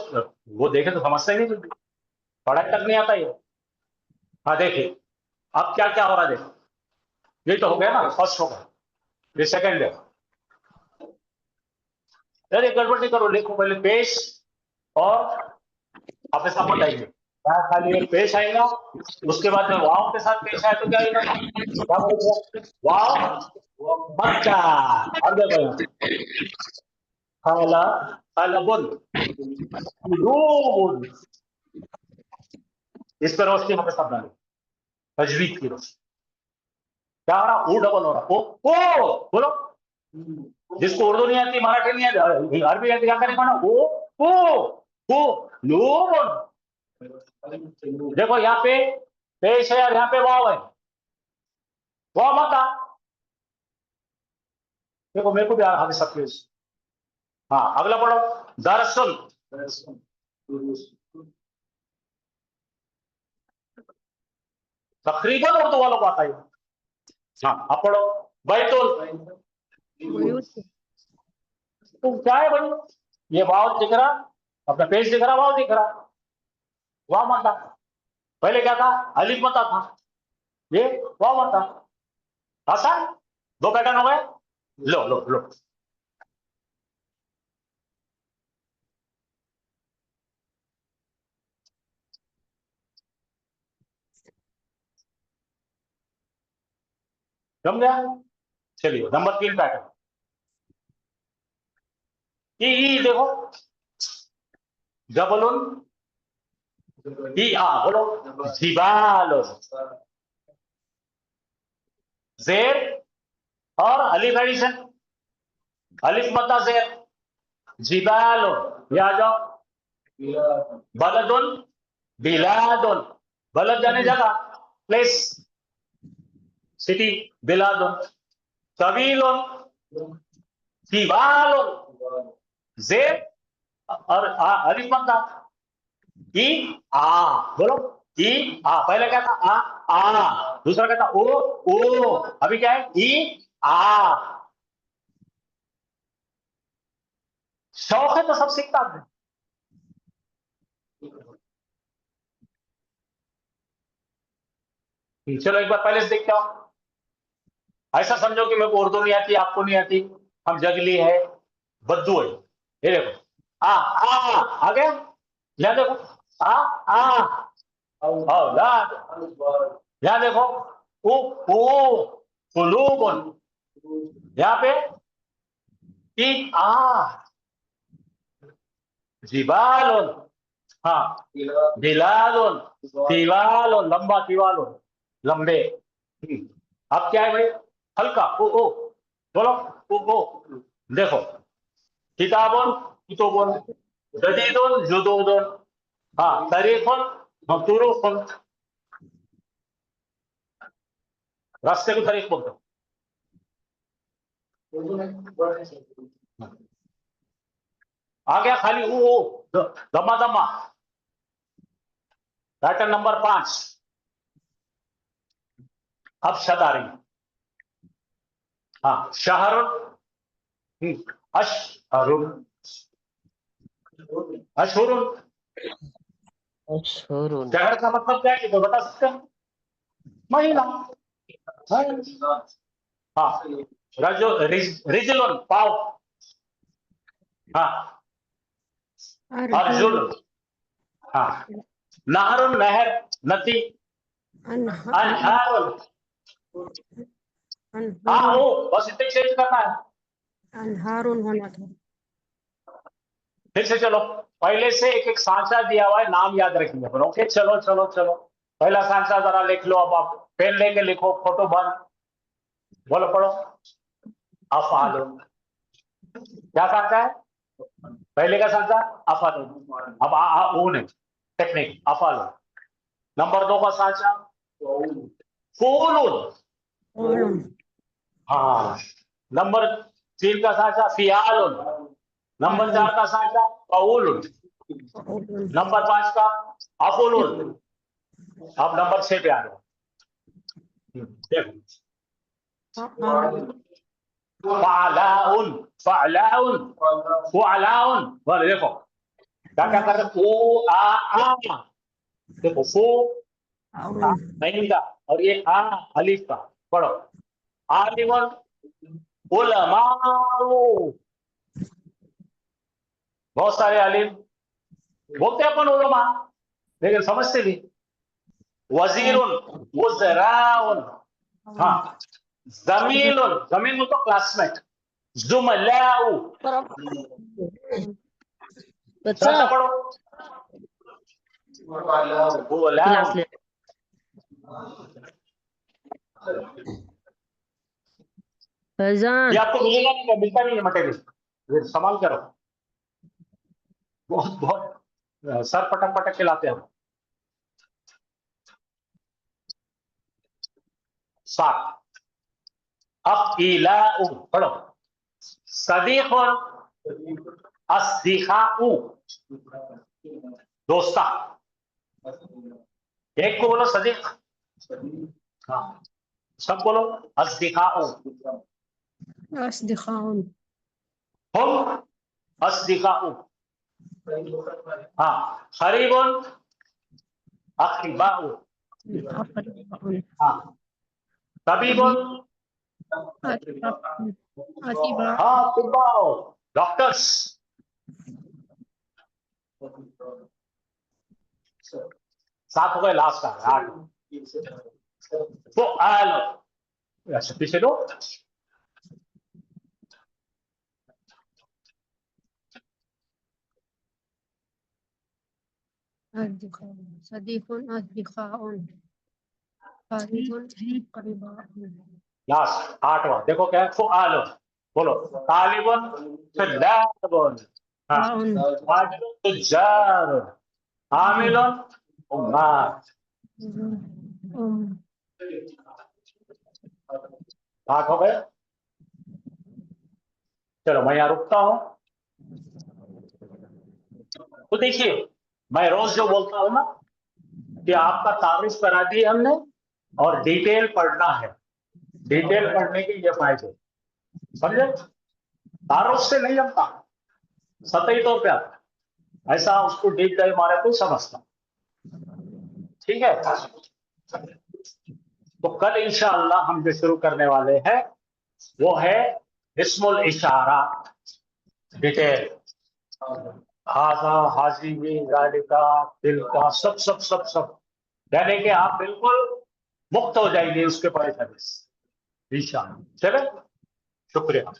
वो देखे तो समझता ही नहीं, पढ़ाई तक नहीं आता ये। हाँ देखिए अब क्या क्या हो रहा है, देखो ये तो हो गया ना, फर्स्ट हो गया, ये सेकंड है। अरे गड़बड़ नहीं करो, लिखो पहले पेश और आप ऐसा बताइए क्या, खाली एक पेश आएगा, उसके बाद में वाव के साथ पेश आए तो क्या आएगा, क्या बोलेगा? वाव बच्चा, आगे बढ़ो, खाला खाला बोल बोल, इस पर रोशनी हमें सब डाले, तजवीज की रोशनी। क्या हो रहा, ओ डबल हो रहा, ओ बोलो, जिसको उर्दू नहीं आती, मराठी नहीं आती, अरबी आती, क्या करें, ओ लो। देखो यहाँ पे पेश है और यहाँ पे वाव है, वाव मत आ। देखो मेरे को भी आ सब पेश। हाँ अगला पढ़ो, दरअसल तकरीबन उर्दू वालों को आता है। हाँ अब पढ़ो, बैतुल, तो क्या है भाई, ये वाव दिख रहा, अपना पेज दिख रहा, वाव दिख रहा, वाव मत आ। पहले क्या था, अलिफ मत था, ये वाव मत था। आसान, 2 पैटर्न हो गए, लो लो लो। समझ गया? चलिए नंबर 3 पैटर्न, ई देखो, जबलुन, ई आ बोलो, जिबालुन, जेर और अलिफ एडिशन, अलिफ मद्दा जेर, जिबालुन, ये आ जाओ, बलदुन, बिलादुन, बलद जाने जगह, प्लेस, सिटी, बिलादुन, तवीलुन, जिबालुन, जेर और अलिफ मद्दा, ई आ बोलो, ई आ, पहले क्या था, आ, दूसरा क्या था, ओ, अभी क्या है, ई आ। शौक है तो सब सीखता है। चलो एक बार पहले से देखते हो, ऐसा समझो कि मेरे को उर्दू नहीं आती, आपको नहीं आती, हम जगली है, बद्दू है। ये देखो आ गया, यहाँ देखो आ यहाँ देखो ओ कुलूबुन, यहाँ पे ई आ, जिबालुन, हाँ बिलालुन, तिवालुन, लंबा तिवालुन, लंबे। अब क्या है भाई, हल्का ओ बोलो, ओ देखो, किताबुन, कुतुबुन, जदीदुन, जुदूदुन, हाँ तरीकुन, तुरुकुन, रास्ते को तरीक बोलते हो। आ गया खाली ओ दमा दमा, पैटर्न नंबर 5। अब शद आ रही, हाँ शहरुन, अशहरुन, अशहुरुन, शहर का मतलब क्या है, तो बता सकते हैं, महीना। हाँ रिजलुन, पाव, हाँ अर्जुन, हाँ नहरुन, नहर, नदी, अनहारुन। हाँ हो, बस इतने चेंज करना है। अनहारुन होना था। फिर से चलो, पहले से एक एक सांचा दिया हुआ है, नाम याद रखेंगे फिर। ओके, चलो चलो चलो, पहला सांचा जरा लिख लो। अब आप पेन लेके लिखो, फोटो बंद, बोलो पढ़ो। अफआलुन, क्या सांचा है? पहले का सांचा अफआलुन। अब ऊन है, टेक्निक अफआलुन। नंबर 2 का सांचा फूलुन। हाँ। नंबर 3 का सांचा फियालुन। नंबर 4 का सांचा कौलुन। नंबर 5 का अफुलुन। अब नंबर 6 पे आ रहे हो। देखो, फालाउन, फालाउन, फुअलाउन। बोलो, देखो क्या क्या कर रहे। ओ आ, देखो फो आ नहीं का, और ये आ अलिफ का। पढ़ो, आलिमन, उलमाओ। बहुत सारे अलिफ बोलते हैं अपन उलमा, लेकिन समझते नहीं। वजीरुन, वज़राउन। हाँ। जमीलुन, जमील तो क्लासमेट। जुमलाउ। बच्चा अच्छा पढ़ो, क्लास गुलाम। ले। फैजान ये आपको मिलेगा नहीं, मिलता नहीं है मटेरियल, ये संभाल करो। बहुत बहुत सर पटक पटक के लाते हैं। 7 अक़ीलाउ, पढ़ो। सदीक़ुन, अस्दिक़ाउ, दोस्ता। एक को बोलो सदीक, हाँ, सब बोलो अस्दिक़ाउ। अस्दिखाउन। हम अस्दिक़ाउ। हाँ। क़रीबुन, अक़िबाउ। हाँ। तबीबुन, हाँ तिब्बाउ, डॉक्टर्स। 7 हो गए, लास्ट का 8। तो आलो, अच्छा पीछे दो। सदीकुन अस्दिखाउन। करीबुन करीबाउन। लास्ट 8वां देखो क्या है। तो आलो, बोलो। तालिबुन, तुल्लाबुन। हाँ। वाजिबुन, तुज्जारुन। आमिलुन, उम्मार। 8 हो गए। चलो मैं यहाँ रुकता हूं। तो देखिए, मैं रोज जो बोलता हूं ना कि आपका तारीफ करा दी हमने, और डिटेल पढ़ना है। डिटेल पढ़ने के ये फायदे, समझे? तारुफ से नहीं जमता, सतही तौर पे आता, ऐसा उसको डीप डाइव मारे तो समझता। ठीक है, तो कल इंशाअल्लाह हम जो शुरू करने वाले हैं वो है इस्मुल इशारा, डिटेल। हाजा, हाजी, जालिका, दिल का, सब सब सब सब, यानी कि आप बिल्कुल मुक्त हो जाएंगे उसके परेशानी से इंशाअल्लाह। चले, शुक्रिया।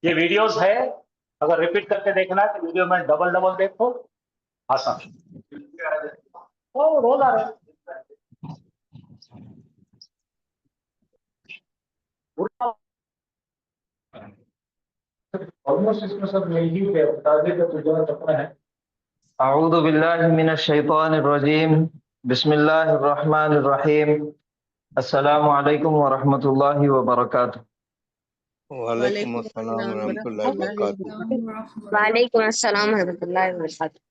ये वीडियोस है, अगर रिपीट करके देखना है तो वीडियो में डबल डबल देखो, आसान। ओ रोज आ रहे हैं। ऑलमोस्ट इसमें सब यही है, बता दे तो तुझे अपना है। अऊज़ु बिल्लाहि मिनश शैतानिर रजीम। बिस्मिल्लाहिर रहमानिर रहीम। अस्सलामु अलैकुम व रहमतुल्लाहि व बरकातुहू। वालेकुम अस्सलाम रहमतुल्लाहि व बरकातहू। वालेकुम अस्सलाम रहमतुल्लाहि व बरकातहू।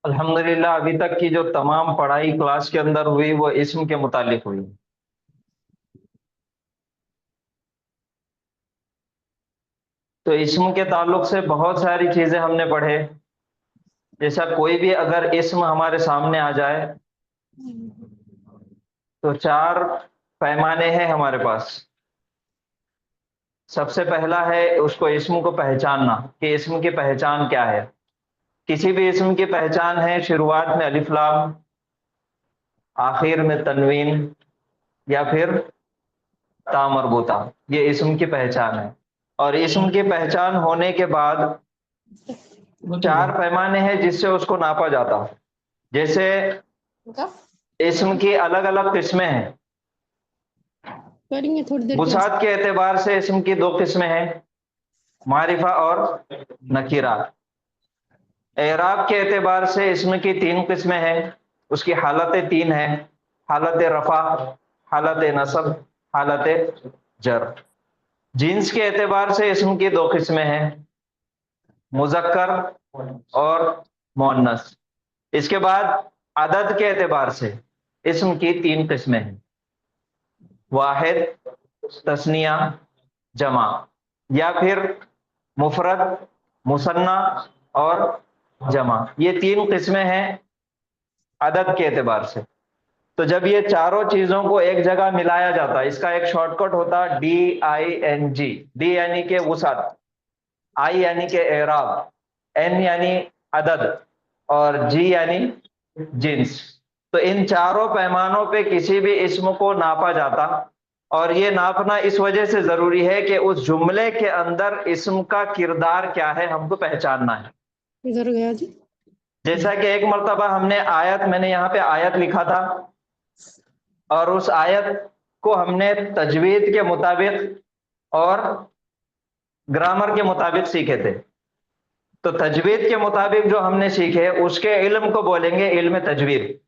अल्हम्दुलिल्लाह अभी तक की जो तमाम पढ़ाई क्लास के अंदर हुई वो इस्म के मुतालिक हुई। तो इस्म के ताल्लुक से बहुत सारी चीजें हमने पढ़े। जैसा कोई भी अगर इस्म हमारे सामने आ जाए तो चार पैमाने हैं हमारे पास। सबसे पहला है उसको इस्म को पहचानना कि इस्म की पहचान क्या है। किसी भी इस्म की पहचान है शुरुआत में अलिफ लाम, आखिर में तनवीन या फिर ता मरबूता, ये इस्म की पहचान है। और इस्म की पहचान होने के बाद चार पैमाने हैं जिससे उसको नापा जाता है। जैसे इस्म की अलग अलग किस्में हैं। करेंगे थोड़ी देर बुसात के एतबार से इस्म की दो किस्में हैं, मारिफा और नकीरा। एराब के एतबार से इस्म की तीन किस्में हैं, उसकी हालतें तीन हैं, हालत रफा, हालत नसब, हालत जर। जिन्स के एतबार से इस्म की दो किस्में हैं, मुजक्कर और मुअन्नस। इसके बाद अदद के एतबार से इस्म की तीन किस्में हैं, वाहिद, तस्निया, जमा, या फिर मुफरद, मुसन्ना और जमा। ये तीन किस्में हैं अदद के एतबार से। तो जब ये चारों चीजों को एक जगह मिलाया जाता है, इसका एक शॉर्टकट होता है DING। डी यानी के वुसात, आई यानी के एराब, एन यानी अदद और जी यानी जिन्स। तो इन चारों पैमानों पे किसी भी इस्म को नापा जाता, और ये नापना इस वजह से जरूरी है कि उस जुमले के अंदर इस्म का किरदार क्या है हमको पहचानना है। इधर गया जी। जैसा कि एक मर्तबा हमने आयत, मैंने यहाँ पे आयत लिखा था और उस आयत को हमने तजवीद के मुताबिक और ग्रामर के मुताबिक सीखे थे। तो तजवीद के मुताबिक जो हमने सीखे उसके इल्म को बोलेंगे इल्म तजवीद,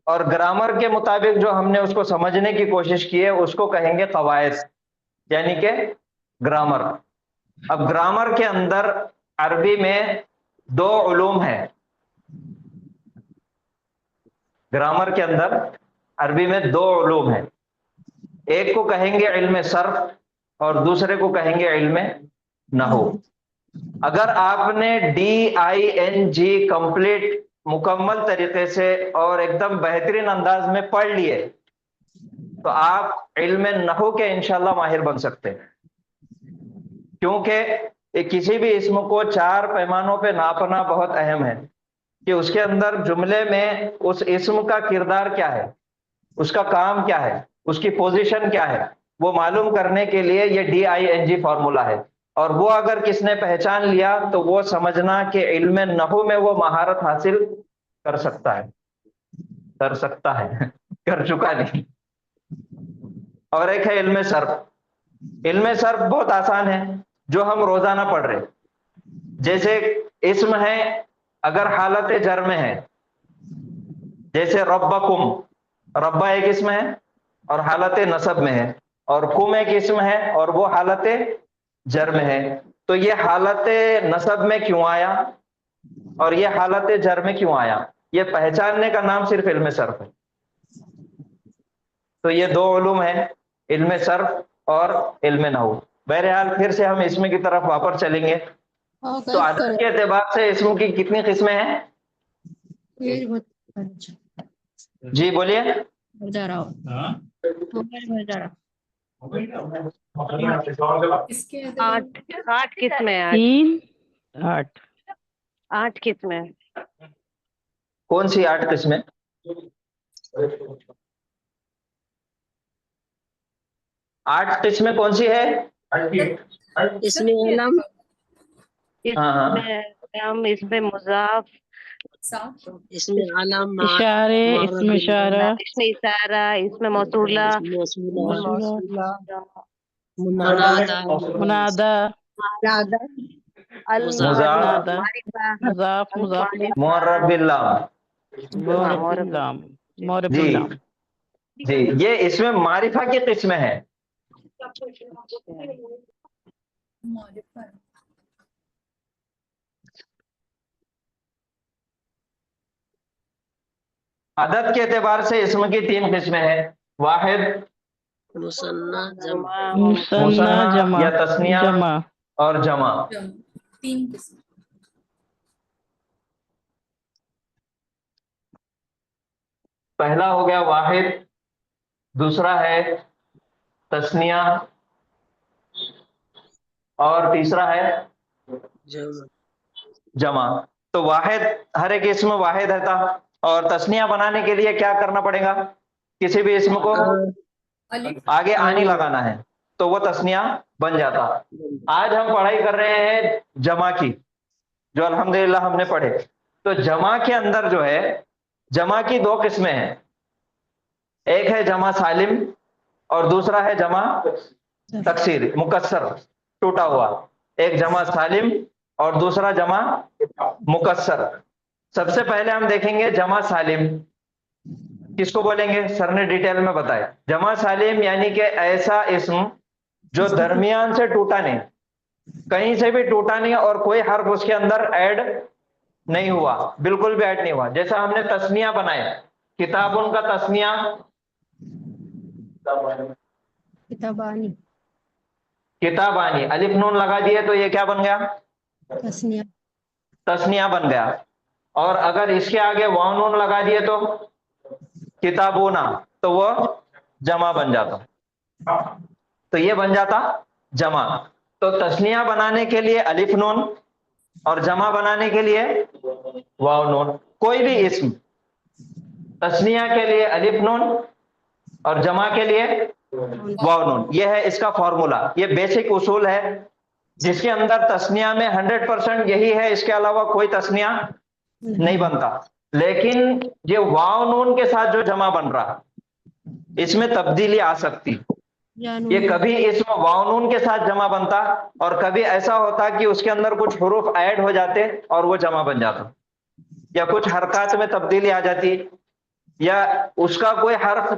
और ग्रामर के मुताबिक जो हमने उसको समझने की कोशिश की है उसको कहेंगे कवायद, यानी कि ग्रामर। अब ग्रामर के अंदर अरबी में दो उलूम है। ग्रामर के अंदर अरबी में दो उलूम है, एक को कहेंगे इल्म सर्फ और दूसरे को कहेंगे इल्म नहू। अगर आपने DING कंप्लीट मुकम्मल तरीके से और एकदम बेहतरीन अंदाज में पढ़ लिए तो आप इल्म नहू के इंशाल्लाह माहिर बन सकते हैं। क्योंकि किसी भी इस्म को चार पैमानों पे नापना बहुत अहम है कि उसके अंदर जुमले में उस इस्म का किरदार क्या है, उसका काम क्या है, उसकी पोजीशन क्या है, वो मालूम करने के लिए ये DING फॉर्मूला है। और वो अगर किसने पहचान लिया तो वो समझना कि इल्म नहू में वो महारत हासिल कर सकता है, कर चुका नहीं। और एक है इल्म सर्फ। इल्म सर्फ बहुत आसान है, जो हम रोजाना पढ़ रहे। जैसे इस्म है, अगर हालत जर में है, जैसे रब्बकुम, रब्बा एक इस्म है और हालत नसब में है, और कुम एक इस्म है और वो हालत जर में है। तो ये हालत नसब में क्यों आया और ये हालत जर में क्यों आया, ये पहचानने का नाम सिर्फ इल्म सर्फ है। तो ये दो उलूम है, इल्म सर्फ और इल्म नहू। बहरहाल फिर से हम इसमें की तरफ वापस चलेंगे। तो अदद के एतबार से इस्म की कितनी किस्में हैं? जी बोलिए। आठ किस्में हैं। तीन आठ आठ किस्में हैं। कौन सी 8 किस्में? आठ किस्में कौन सी है? इसमें अलम, इसमें इसमें मुजाफ, इसमें अलम, इशारे, इसमें इशारा, इसमें इशारा, इसमें मौसूला, मुनादा, मुनादा, मुजाफ, मुजाफ, मुअर्रब बिल्लाम। जी जी, ये इसमें मारिफा की किस्में हैं। अदद के एतबार से इसम की 3 किस्में हैं, वाहिद, मुसन्ना जमा मुसन्ना या तस्निया और जमा। तीन किस्म। पहला हो गया वाहिद, दूसरा है तस्निया और तीसरा है जमा। जमा। तो वाहिद, हर एक इसम वाहिद है था, और तस्निया बनाने के लिए क्या करना पड़ेगा, किसी भी इसम को आगे आनी लगाना है तो वो तस्निया बन जाता। आज हम पढ़ाई कर रहे हैं जमा की, जो अल्हम्दुलिल्लाह हमने पढ़े। तो जमा के अंदर जो है, जमा की 2 किस्में हैं, एक है जमा सालिम और दूसरा है जमा तकसीर, मुकस्सर, टूटा हुआ। एक जमा सालिम और दूसरा जमा मुकस्सर। सबसे पहले हम देखेंगे जमा सालिम किसको बोलेंगे, सर ने डिटेल में बताया। जमा सालिम यानी कि ऐसा इस्म जो दरमियान से टूटा नहीं, कहीं से भी टूटा नहीं और कोई हर्फ उसके अंदर ऐड नहीं हुआ, बिल्कुल भी ऐड नहीं हुआ। जैसा हमने तस्निया बनाया, किताबुन का तस्निया किताबानी, किताबानी, अलिफ नून लगा दिए तो ये क्या बन गया, तस्निया, तस्निया बन गया। और अगर इसके आगे वाव नून लगा दिए तो किताबुना, तो वो जमा बन जाता, तो ये बन जाता जमा। तो तस्निया बनाने के लिए अलिफ नून और जमा बनाने के लिए वाव नून। कोई भी इस्म तस्निया के लिए अलिफ नून और जमा के लिए वाव नून, ये है इसका फॉर्मूला, ये बेसिक उसूल है जिसके अंदर तस्निया में 100% यही है, इसके अलावा कोई तस्निया नहीं बनता। लेकिन ये वाव नून के साथ जो जमा बन रहा, इसमें तब्दीली आ सकती। ये कभी इसमें वाव नून के साथ जमा बनता और कभी ऐसा होता कि उसके अंदर कुछ हुरूफ ऐड हो जाते और वो जमा बन जाता, या कुछ हरकत में तब्दीली आ जाती, या उसका कोई हर्फ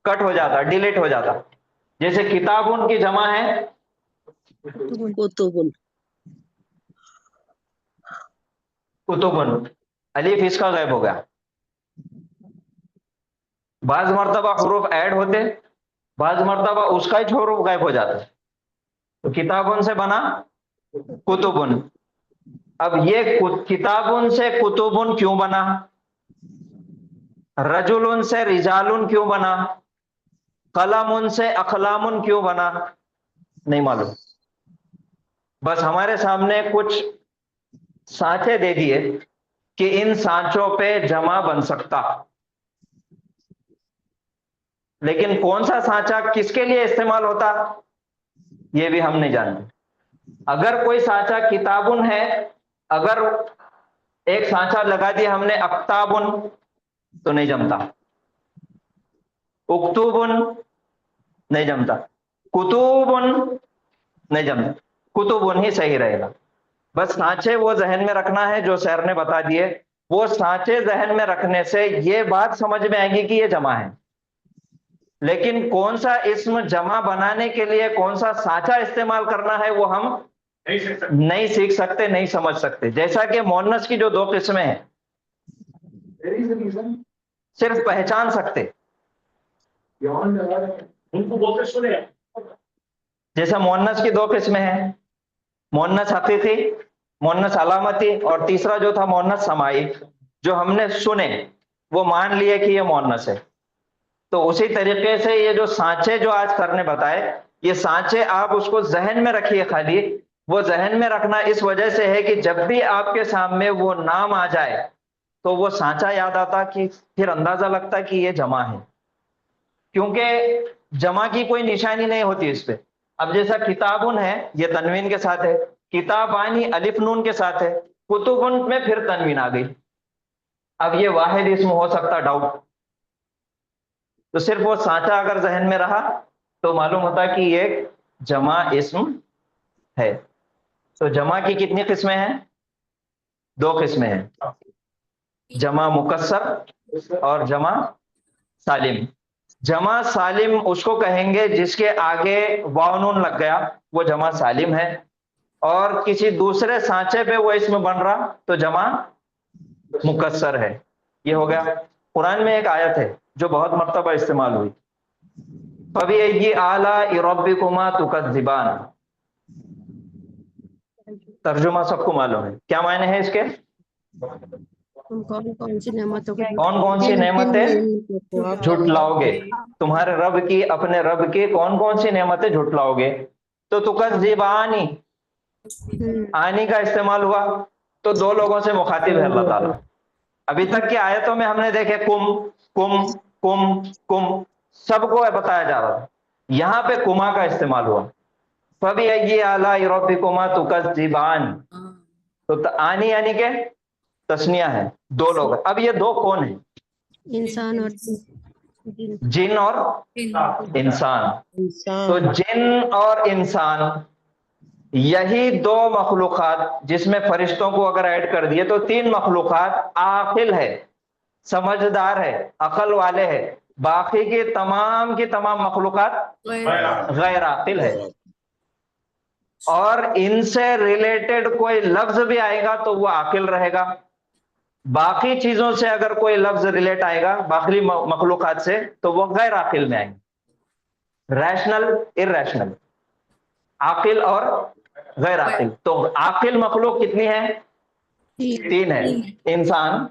कट हो जाता, डिलीट हो जाता। जैसे किताबुन की जमा है कुतुबुन, कुतुबुन, अलीफ इसका गायब हो गया। बाज मर्तबा हुरूफ ऐड होते, बाज मर्तबा उसका ही हुरूफ गायब हो जाता। तो किताबुन से बना कुतुबुन। अब ये किताबुन से कुतुबुन क्यों बना, रजुलुन से रिजालुन क्यों बना, कलमुन से अखलामुन क्यों बना, नहीं मालूम। बस हमारे सामने कुछ सांचे दे दिए कि इन सांचों पे जमा बन सकता, लेकिन कौन सा सांचा किसके लिए इस्तेमाल होता ये भी हम नहीं जानते। अगर कोई सांचा किताबुन है, अगर एक सांचा लगा दिया हमने अक्ताबुन तो नहीं जमता, उक्तुबुन नहीं जमता, कुतुबुन नहीं जमता, कुतुबुन ही सही रहेगा। बस सांचे वो जहन में रखना है जो सर ने बता दिए। वो सांचे जहन में रखने से ये बात समझ में आएगी कि ये जमा है। लेकिन कौन सा इस्म जमा बनाने के लिए कौन सा सांचा इस्तेमाल करना है वो हम नहीं सीख सकते, नहीं समझ सकते। जैसा कि मोन्नस की जो 2 किस्में हैं सिर्फ पहचान सकते, उनको बोलते सुने। जैसा मोन्नस की 2 किस्में हैं, मोन्नस हकीकी, मोन्नस अलामती, और तीसरा जो था मोन्नस समाई। जो हमने सुने वो मान लिए कि ये मोन्नस है। तो उसी तरीके से ये जो सांचे जो आज सर ने बताए, ये सांचे आप उसको जहन में रखिए। खाली वो जहन में रखना इस वजह से है कि जब भी आपके सामने वो नाम आ जाए तो वो सांचा याद आता, कि फिर अंदाजा लगता कि ये जमा है, क्योंकि जमा की कोई निशानी नहीं होती इस पे। अब जैसा किताबुन है ये तनवीन के साथ है, किताबानी अलिफ नून के साथ है, कुतुबुन में फिर तनवीन आ गई। अब ये वाहिद इस्म हो सकता, डाउट। तो सिर्फ वो सांचा अगर जहन में रहा तो मालूम होता कि ये जमा इस्म है। तो जमा की कितनी किस्में हैं, 2 किस्में हैं, जमा मुकस्सर और जमा सालिम। जमा सालिम उसको कहेंगे जिसके आगे वाव नून लग गया, वो जमा सालिम है। और किसी दूसरे सांचे पे वो इसमें बन रहा तो जमा मुकस्सर है। ये हो गया। कुरान में एक आयत है जो बहुत मर्तबा इस्तेमाल हुई, फबी आला रब्बिकुमा तुकज़्ज़िबान। तर्जुमा सबको मालूम है, क्या मायने हैं इसके? तुम कौन कौन सी नेमतों को कौन कौन सी नेमतें झुटलाओगे? तुम्हारे रब की, अपने रब की कौन कौन सी नेमतें झुटलाओगे? तो तुकज़्ज़िबानी, आनी का इस्तेमाल हुआ, तो दो लोगों से मुखातिब है अल्लाह ताला। अभी तक की आयतों में हमने देखे कुम कुम कुम कुम, सबको बताया जा रहा था। यहां पे कुमा का इस्तेमाल हुआ, फबी आला रब्बिकुमा तुकज़्ज़िबान। तो आनी यानी के तस्निया है, दो लोग। अब ये दो कौन है? इंसान और जिन और इंसान। तो जिन और इंसान, यही दो मखलूकात, जिसमें फरिश्तों को अगर ऐड कर दिए तो तीन मखलूकात आकिल है, समझदार है, अकल वाले है। बाकी की तमाम मखलूकात गैर आकिल है। और इनसे रिलेटेड कोई लफ्ज भी आएगा तो वो आकिल रहेगा। बाकी चीजों से अगर कोई लफ्ज रिलेट आएगा बाकी मखलूकात से, तो वो गैर आकिल में आएंगे, रैशनल इररैशनल, आकिल और गैर आकिल। तो आकिल मखलूक कितनी है? तीन है, इंसान,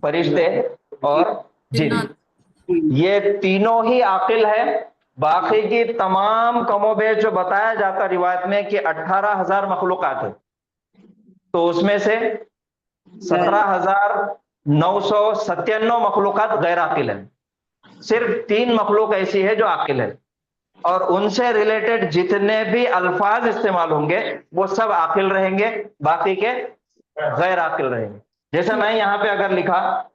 फरिश्ते और जिन। ये तीनों ही आकिल है। बाकी की तमाम कमोबेश जो बताया जाता रिवायत में कि 18,000 मखलूकात है, तो उसमें से 17,997 मखलूकात गैर आकिल है। सिर्फ तीन मखलूक ऐसी है जो आकिल है, और उनसे रिलेटेड जितने भी अल्फाज इस्तेमाल होंगे वो सब आकिल रहेंगे, बाकी के गैर आकिल रहेंगे। जैसे मैं यहां पे अगर लिखा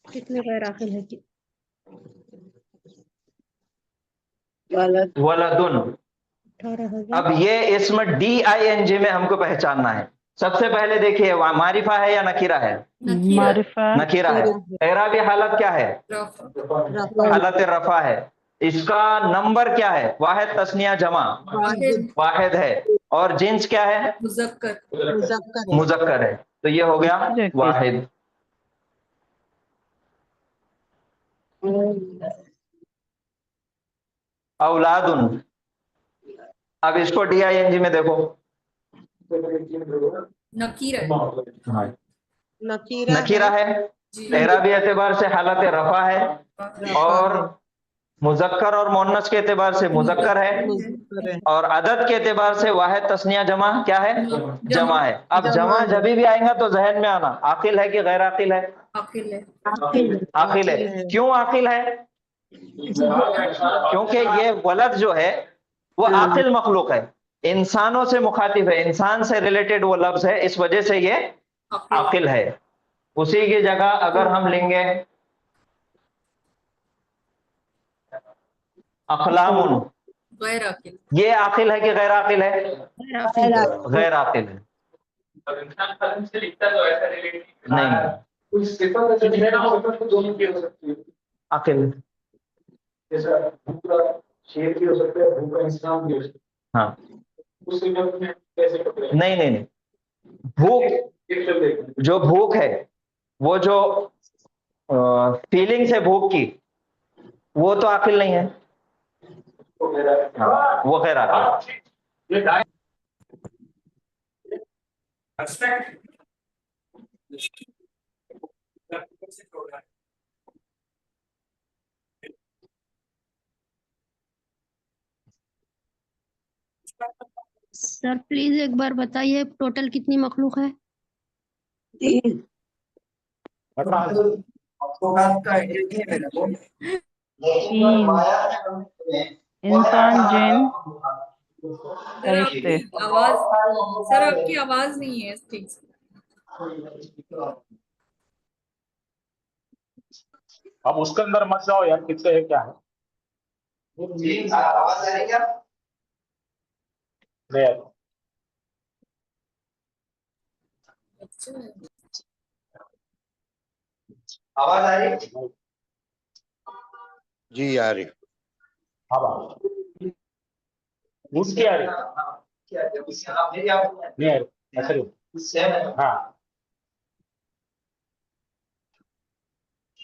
कितने गैर आकिल है कि वलदुन, 18,000। अब ये इसमें DING में हमको पहचानना है। सबसे पहले देखिए, वहां मारिफा है या नकीरा है? नकीरा है। एराबी हालत क्या है? हालत रफा है। इसका नंबर क्या है? वाहिद, तस्निया, जमा? वाहिद है। और जिन्स क्या है? मुजक्कर है। तो ये हो गया वाहिद। औलादुन, अब इसको DING में देखो, नकीरा है। एराबी एतबार से हालत रफा है, और मुजक्कर और मोन्नस के एतबार से मुजक्कर है, और अदद के एतबार से वाहिद, तस्निया, जमा क्या है? जमा है। अब जमा जब भी आएगा तो जहन में आना, आकिल है कि गैर आकिल है? आकिल है। क्यों आकिल है? क्योंकि ये वलद जो है वो आकिल मखलूक है, इंसानों से मुखातिब है, इंसान से रिलेटेड वो लफ्ज है, इस वजह से ये आकिल है। उसी की जगह अगर हम लेंगे अखलामुन, ये आकिल है कि गैर आकिल है? गैर आकिल है। नहीं, आकिल शेर की हो सकता है, भूखा इंसान भी हो सकता है। हाँ, नहीं नहीं नहीं, भूख, जो भूख है, वो जो फीलिंग्स है भूख की, वो तो आकिल नहीं है। हाँ, वो गैर आकिल। सर प्लीज एक बार बताइए टोटल कितनी मखलूक है? इंसान, जिन, फरिश्ते। आवाज, सर आपकी आवाज नहीं है ठीक से। अब उसके अंदर मत जाओ यार, कितने है क्या है? आवाज आ रही क्या? नहीं यार। आवाज आ रही? जी आ रही। हाँ बाबा, उसकी आ रही नहीं आ रही, ऐसा नहीं। हाँ,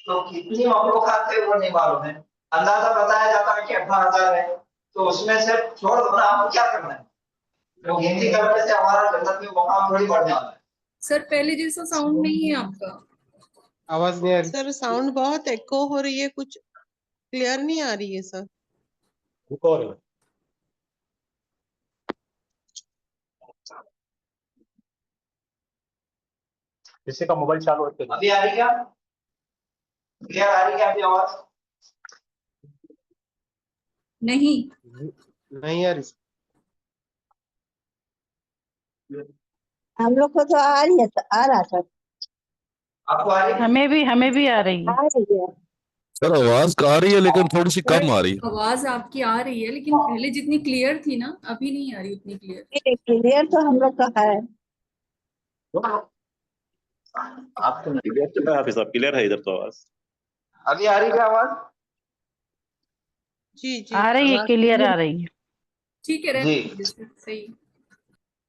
तो कितनी मखलूकात थे वो नहीं मालूम है, अंदाजा बताया जाता है कि 18,000 है, तो उसमें से छोड़ दो ना, आपको क्या करना है? तो गिनती करने से हमारा जन्नत में मुकाम थोड़ी बढ़ने वाला है। सर पहले जैसा साउंड नहीं है आपका। आवाज नहीं आ रही। सर साउंड बहुत एको हो रही है, कुछ क्लियर नहीं आ रही है सर। रुको रे। किसी का मोबाइल चालू है क्या? अभी आ रही क्या? क्लियर आ रही क्या अभी आवाज? नहीं। नहीं आ रही। हम लोग को तो आ रही है, आ रहा था। आपको आ रही है? हमें भी आ रही है। आ रही है। सर आवाज आ रही है लेकिन थोड़ी सी कम आ रही है। आवाज आपकी आ रही है लेकिन पहले जितनी क्लियर थी ना अभी नहीं आ रही उतनी क्लियर। क्लियर तो हम लोग का है। आपको नहीं। क्लियर तो है हाफिज साहब, क्लियर है इधर तो आवाज। अभी आ रही क्या आवाज? जी जी आ रही है, आवाज क्लियर आ रही है। ठीक है जी। रहने दीजिए, सही।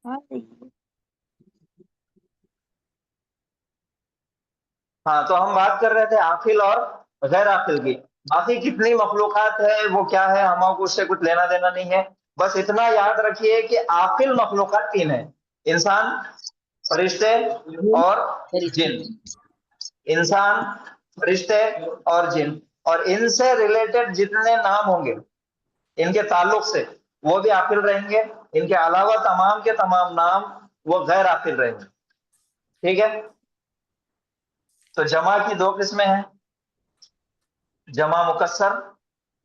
आ रही है। हाँ, तो हम बात कर रहे थे आकिल और गैर आकिल की। बाकी कितनी मखलूकात है वो क्या है, हमको उससे कुछ लेना देना नहीं है। बस इतना याद रखिए कि आकिल मखलूकात 3 है: इंसान, फरिश्ते और जिन। इंसान, फरिश्ते और जिन, और इनसे रिलेटेड जितने नाम होंगे इनके ताल्लुक से वो भी आकिल रहेंगे। इनके अलावा तमाम के तमाम नाम वो गैर आकिल रहेंगे। ठीक है? तो जमा की 2 किस्में हैं, जमा मुकस्सर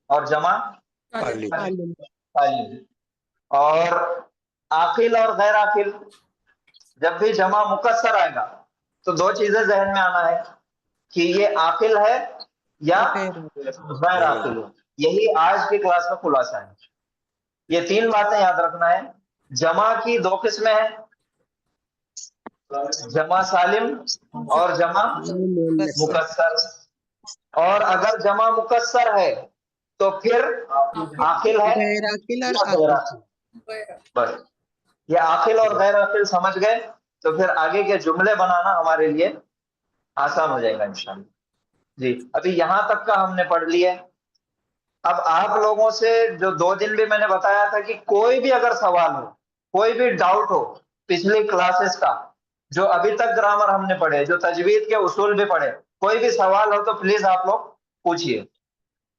और जमा खाली। तालीम। और आकिल और गैर आकिल, जब भी जमा मुकस्सर आएगा तो 2 चीजें जहन में आना है कि ये आकिल है या गैर आकिल है। यही आज की क्लास में खुलासा है। ये 3 बातें याद रखना है। जमा की 2 किस्में हैं, जमा सालिम और जमा मुकस्सर। और अगर जमा मुकस्सर है तो फिर आकिल है गैर आकिल और या गैर आकिल। आकिल। बस ये आकिल और गैर आकिल समझ गए तो फिर आगे के जुमले बनाना हमारे लिए आसान हो जाएगा इंशाल्लाह। जी, अभी यहां तक का हमने पढ़ लिया। अब आप लोगों से जो 2 दिन भी मैंने बताया था कि कोई भी अगर सवाल हो, कोई भी डाउट हो पिछली क्लासेस का, जो अभी तक ग्रामर हमने पढ़े, जो तजवीद के उसूल भी पढ़े, कोई भी सवाल हो तो प्लीज आप लोग पूछिए।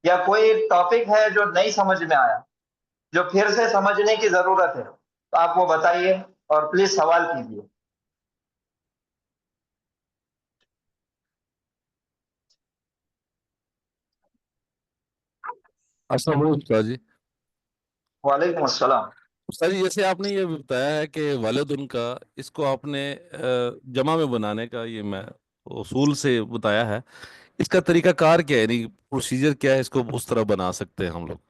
या कोई टॉपिक है जो नहीं समझ में आया, जो फिर से समझने की जरूरत है, तो आप वो बताइए और प्लीज सवाल कीजिए। अस्सलाम वालेकुम उस्ताद जी। वालेकुम अस्सलाम। उस्ताद जी, जैसे आपने ये बताया है कि वालिद उनका, इसको आपने जमा में बनाने का ये मैं उसूल से बताया है, इसका तरीका कार क्या है, यानी प्रोसीजर क्या है, इसको उस तरह बना सकते हैं हम लोग?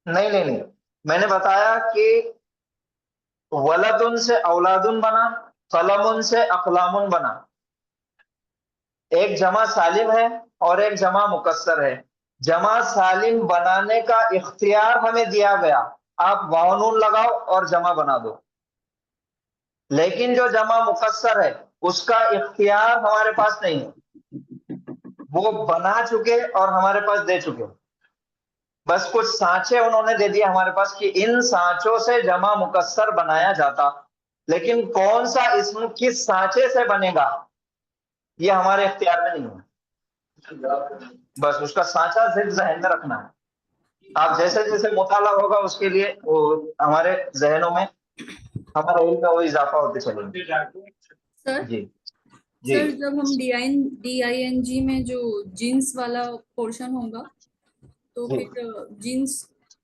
नहीं नहीं नहीं, मैंने बताया कि वलदुन से औलादुन बना, कलमुन से अकलामुन बना। एक जमा सालिम है और एक जमा मुकस्सर है। जमा सालिम बनाने का इख्तियार हमें दिया गया, आप वावनून लगाओ और जमा बना दो। लेकिन जो जमा मुकस्सर है उसका इख्तियार हमारे पास नहीं है, वो बना चुके और हमारे पास दे चुके। बस कुछ सांचे उन्होंने दे दिए हमारे पास कि इन सांचों से जमा मुकस्सर बनाया जाता, लेकिन कौन सा इसम किस सांचे से बनेगा ये हमारे इख्तियार में नहीं है। बस उसका सांचा सिर्फ जहन में रखना है। आप जैसे जैसे मुताला होगा उसके लिए वो हमारे जहनों में हमारा इल्म में वो इजाफा होते चलेगा। सर जी जी। सर जब हम DING में जो जीन्स वाला पोर्शन होगा तो जी। फिर जीन्स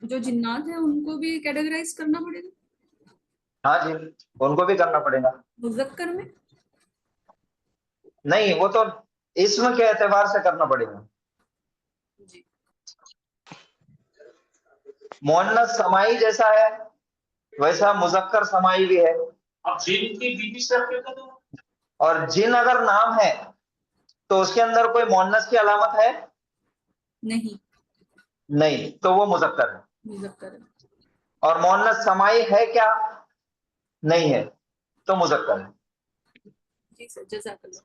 जो जिन्नात है उनको भी कैटेगराइज करना पड़ेगा? हाँ जी, उनको भी करना पड़ेगा। मुज़क्कर में नहीं, वो तो इस्म के एतबार से करना पड़ेगा। जी। मुअन्नस समाई जैसा है वैसा मुज़क्कर समाई भी है। अब जिन की बीवी से तो और जिन अगर नाम है तो उसके अंदर कोई मुअन्नस की अलामत है? नहीं, नहीं, तो वो मुज़क्कर है। मुज़क्कर है। और मुअन्नस समाई है क्या? नहीं है, तो मुज़क्कर है। जी सर, जज़ाकल्लाह।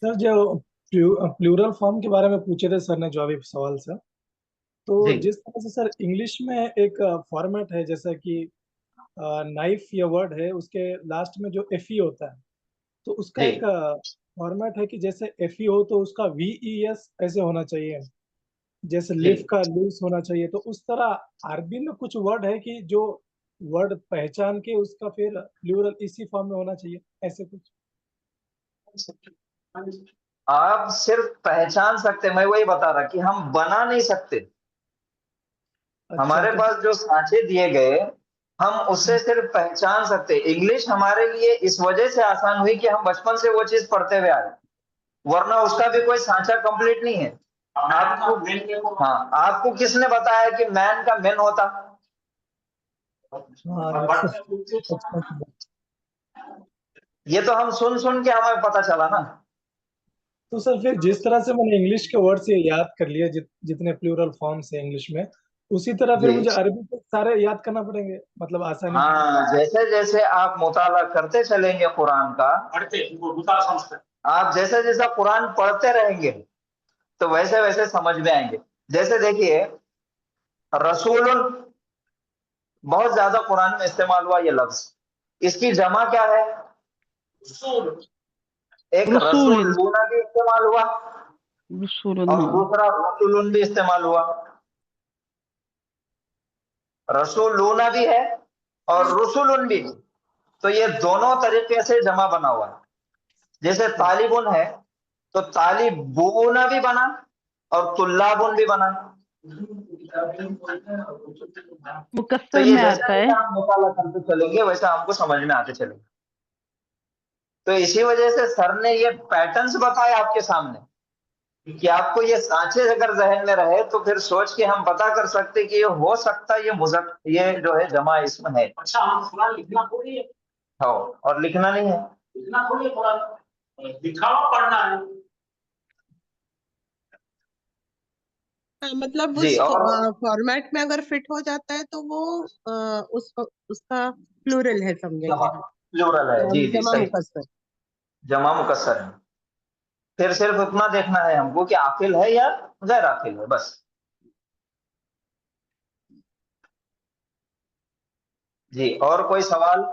सर जो प्लूरल फॉर्म के बारे में पूछे थे सर ने जो अभी सवाल सर, तो जी जिस तरह से सर इंग्लिश में एक फॉर्मेट है, जैसा कि नाइफ या वर्ड है उसके लास्ट में जो एफ ई होता है, तो उसका जी एक फॉर्मेट है कि जैसे एफ ई हो तो उसका वी ई एस ऐसे होना चाहिए, जैसे जी लिव का लूज होना चाहिए। तो उस तरह अरबी में कुछ वर्ड है कि जो वर्ड पहचान के उसका फिर प्लूरल इसी फॉर्म में होना चाहिए, ऐसे कुछ। आप सिर्फ पहचान सकते, मैं वही बता रहा कि हम बना नहीं सकते। अच्छा हमारे तो पास जो सांचे दिए गए हम उससे सिर्फ पहचान सकते। इंग्लिश हमारे लिए इस वजह से आसान हुई कि हम बचपन से वो चीज पढ़ते हुए आए, वरना उसका भी कोई सांचा कंप्लीट नहीं है। आपको, हाँ, आपको किसने बताया कि मैन का मेन होता? हाँ अच्छा ये तो हम सुन सुन के हमें पता चला ना। तो सर फिर जिस तरह से मैंने इंग्लिश के वर्ड से याद कर लिया, जितने प्लूरल फॉर्म्स है इंग्लिश में, उसी तरह फिर जी मुझे अरबी के सारे याद करना पड़ेंगे, मतलब आसानी से। हाँ, जैसे जैसे आप मुताला करते चलेंगे कुरान का, आप जैसे जैसा कुरान पढ़ते रहेंगे तो वैसे वैसे समझ में आएंगे। जैसे देखिए, रसूलुन बहुत ज्यादा कुरान में इस्तेमाल हुआ ये लफ्ज, इसकी जमा क्या है? एक रसूल रसूलूना भी इस्तेमाल हुआ रसूलन, और हाँ। दूसरा रसूलुन भी इस्तेमाल हुआ। रसूलूना भी है और रसूलुन भी है, तो ये दोनों तरीके से जमा बना हुआ है। जैसे तालिबुन है तो तालिबूना भी बना और तुल्लाबुन भी बना। तो मुकस्सर ये में जैसे आता है। जैसे हम मुताला करते चलेंगे वैसा हमको समझ में आते चलेंगे। तो इसी वजह से सर ने ये पैटर्न्स बताए आपके सामने कि आपको ये सांचे अगर जहन में रहे तो फिर सोच के हम पता कर सकते कि ये हो सकता है ये जो है जमा इसमें है। अच्छा, हम कुरान लिखना थोड़ी है। हाँ, और लिखना नहीं है, लिखना थोड़ी है कुरान, लिखा हुआ पढ़ना है। मतलब जी, उस और फॉर्मेट में अगर फिट हो जाता है तो वो उसका प्लूरल है, समझेंगे हम। प्लूरल है। जी जी, जमा सही, मुकस्सर। जमा मुकस्सर है। फिर सिर्फ उतना देखना है हमको कि आकिल है या गैर आकिल है, बस। जी, और कोई सवाल?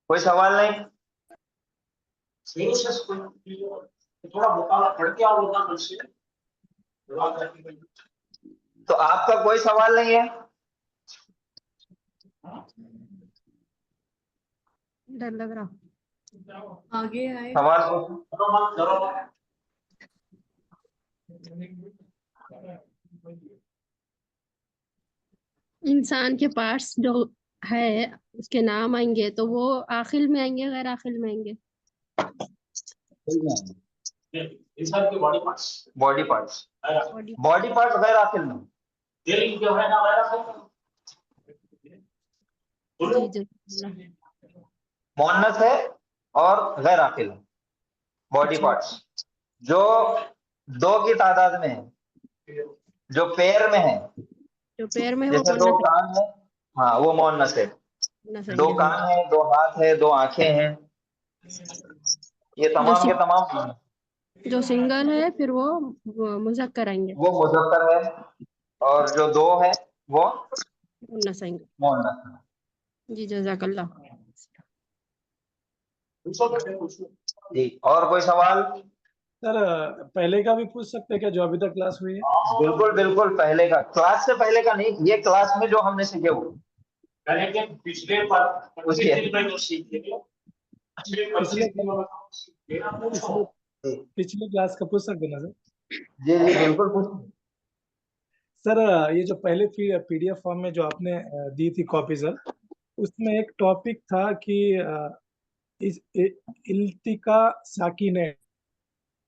कोई सवाल नहीं? थोड़ा मुकाबला पढ़ के आओ लोग से। तो आपका कोई सवाल नहीं है? डर लग रहा। आगे आए। सवाल पूछो। इंसान के पार्ट्स जो है उसके नाम आएंगे तो वो आखिर में आएंगे, गैर आखिर में आएंगे? इंसान के body parts, body parts body. गैर आखिल में। दिल जो है ना गैर आखिल, जी जज़ाकल्लाह। मुअन्नस है और गैर आखिल है। बॉडी अच्छा। पार्ट्स जो दो की तादाद में है, जो पैर में है, जो पैर में है वो जैसे दो मुन्नस कान है, हाँ वो मुअन्नस है। दो आएंगे। कान है, दो हाथ है, दो आंखें हैं, ये जो तमाम के सिंग, तमाम जो सिंगल है फिर वो मुज़क्कर आएंगे, वो मुज़क्कर है, और जो दो है वो मुन्नस आएंगे। मुअन्नस है। जी जज़ाकल्लाह। जी, और कोई सवाल? सर पहले का भी पूछ सकते हैं क्या, जो अभी तक क्लास हुई है? बिल्कुल बिल्कुल, पहले का, क्लास से पहले का नहीं, ये क्लास में जो हमने सीखे वो पिछले पर पिछले पिछले पिछले क्लास का पूछ सकते हैं ना सर? जी जी बिल्कुल पूछ। सर ये जो पहले पीडीएफ फॉर्म में जो आपने दी थी कॉपी सर, उसमें एक टॉपिक था कि इल्तिका साकिने,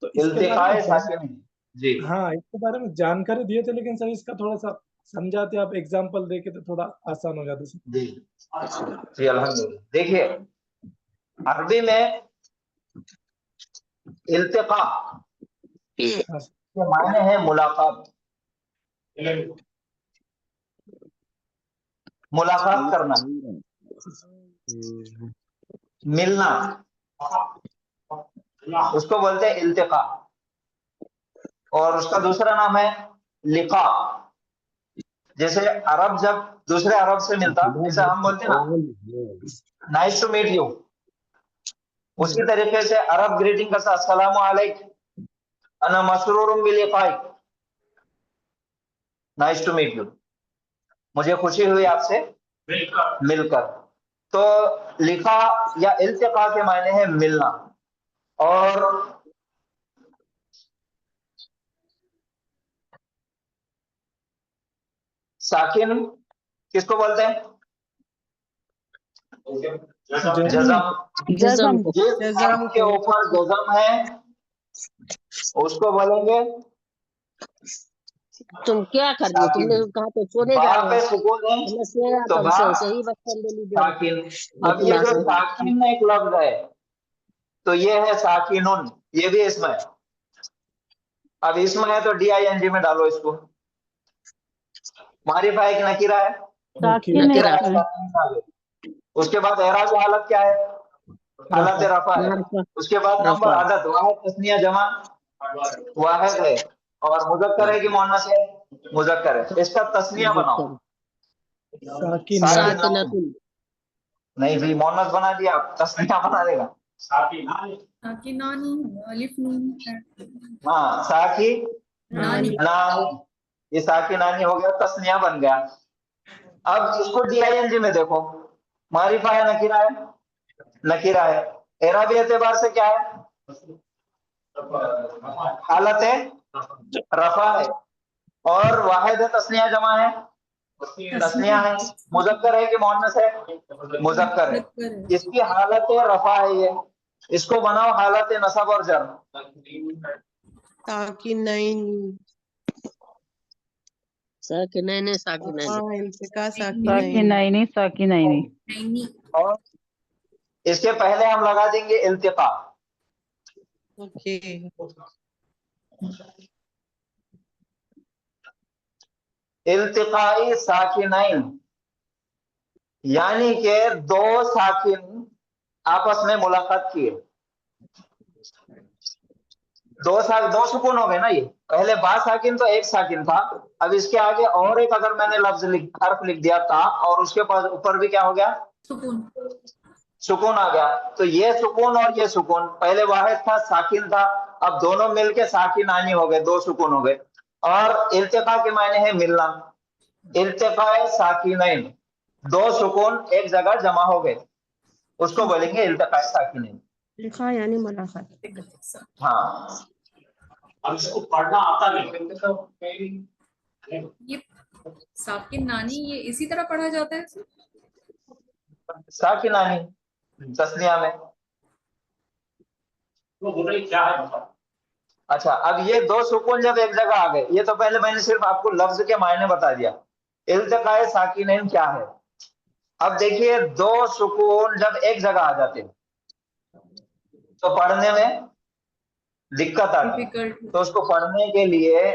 तो इसके बारे में इल्तिकाए साकिन। जी हाँ इसके बारे में जानकारी दिए थे, लेकिन सर इसका थोड़ा सा समझाते आप एग्जांपल देके तो थोड़ा आसान हो जाता सर। जी जी, अल्हम्दुलिल्लाह। देखिए, अरबी में इल्तिका हाँ सर। के मायने है मुलाकात। मुलाकात करना, मिलना, उसको बोलते हैं इल्तिका। और उसका दूसरा नाम है लिका। जैसे अरब जब दूसरे अरब से मिलता, जैसे हम बोलते हैं ना नाइस टू मीट यू, उसी तरीके से अरब ग्रीटिंग करता अस्सलामु अलैकुम, अना मसरूरुम बिलिकाइक, नाइस टू मीट यू, मुझे खुशी हुई आपसे मिलकर। तो लिखा या इल्तिका के मायने है मिलना। और साकिन किसको बोलते हैं? जज़म। जज़म को। जिस हर्फ के ऊपर जज़म है उसको बोलेंगे तुम क्या कर रही हो? तुमने कहा तो सोने जा बा रहे पे हो। सुकून है मैं सोया तो तब बा से सही बच्चन दिली दे साकिन। अब ये जो साकिन एक लफ्ज है तो ये है साकिनुन, ये भी इसमें है। अब इसमें है तो DING में डालो इसको। मारिफा एक नकीरा है, साकिन नकीरा है, इसमें। साकिन डालो। उसके बाद एराब की हालत क्या है? हालत रफा है। उसके बाद नंबर आदत, वाहिद तस्निया जमा वाहिद है, और मुज़क्कर है कि मुअन्नस है? मुज़क्कर है। इसका तस्निया बनाओ। साकिन नहीं भी, मुअन्नस बना दिया, आप तस्निया बना देगा। साकिनानी अलिफ नून है। हाँ, साकी नानी। नानी, ये साकिनानी हो गया, तस्निया बन गया। अब इसको DING में देखो, मारिफा है नकीरा है? नकीरा है। एराबी एतबार से क्या है? हालत है रफा है, और वाहिद है तस्निया जमा है? तस्निया है। मुज़क्कर है कि मुअन्नस है? मुज़क्कर है। इसकी हालत रफा है ये, इसको बनाओ हालत नसब और जर। साकिनैन, साकिनैन साकिनैन। हाँ, इल्तिका साकिनैन। साकिनैनी साकिनैनी। और इसके पहले हम लगा देंगे इल्तिका। ओके। इल्तिकाई साकिनैन यानी कि दो साकिन आपस में मुलाकात किए। दो सुकून हो गए ना। ये पहले बा साकिन तो एक साकिन था, अब इसके आगे और एक अगर मैंने लफ्ज हर्फ लिख दिया था और उसके पास ऊपर भी क्या हो गया? सुकून आ गया। तो ये सुकून और ये सुकून, पहले वाहिद था साकिन था, अब दोनों मिलके साकिनानी हो गए, दो सुकून हो गए। और इल्तिका के मायने है मिलना। इल्तिकाए साकिनैन, दो सुकून एक जगह जमा हो गए, उसको बोलेंगे इल्तिकाए साकिनैन। लिखा यानी मुलाकात। हाँ, अब इसको पढ़ना आता नहीं। ये साकिन नानी ये इसी तरह पढ़ा जाता है? साकिनानी तस्निया में। वो बोल रही क्या है बताओ। अच्छा, अब ये दो सुकून जब एक जगह आ गए, ये तो पहले मैंने सिर्फ आपको लफ्ज के मायने बता दिया। इल्तिकाए साकिनैन क्या है? अब देखिए, दो सुकून जब एक जगह आ जाते हैं तो पढ़ने में दिक्कत आती है। तो उसको पढ़ने के लिए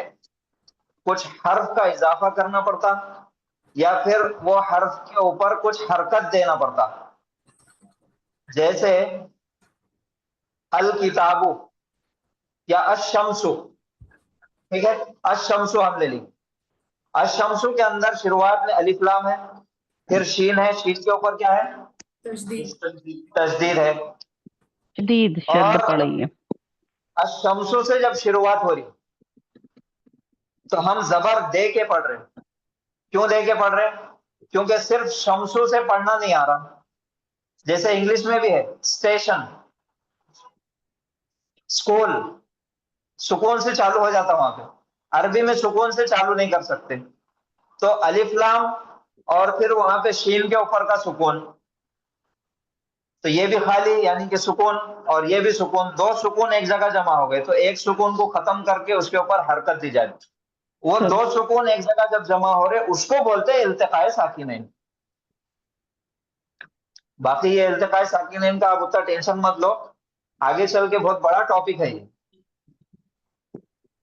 कुछ हर्फ का इजाफा करना पड़ता, या फिर वो हर्फ के ऊपर कुछ हरकत देना पड़ता। जैसे अल किताबु या अशम्सु, ठीक है, अशम्सु हम ले ली। अशम्सु के अंदर शुरुआत में अलिफ लाम है, फिर शीन है, शीन के ऊपर क्या है? तजदीद है। शदीद शब्द पढ़ी है। अशम्सु से जब शुरुआत हो रही तो हम जबर दे के पढ़ रहे हैं। क्यों दे के पढ़ रहे हैं? क्योंकि सिर्फ शम्सु से पढ़ना नहीं आ रहा। जैसे इंग्लिश में भी है स्टेशन, स्कूल, सुकून से चालू हो जाता वहां पे। अरबी में सुकून से चालू नहीं कर सकते, तो अलिफ लाम और फिर वहां पे शीन के ऊपर का सुकून, तो ये भी खाली यानी कि सुकून, और ये भी सुकून, दो सुकून एक जगह जमा हो गए, तो एक सुकून को खत्म करके उसके ऊपर हरकत दी जाती। वो दो सुकून एक जगह जब जमा हो रहे उसको बोलते हैं इल्तिकाए साकिनैन। बाकी ये इल्तिकाए साकिनैन का आप उतना टेंशन मत लो, आगे चल के बहुत बड़ा टॉपिक है ये।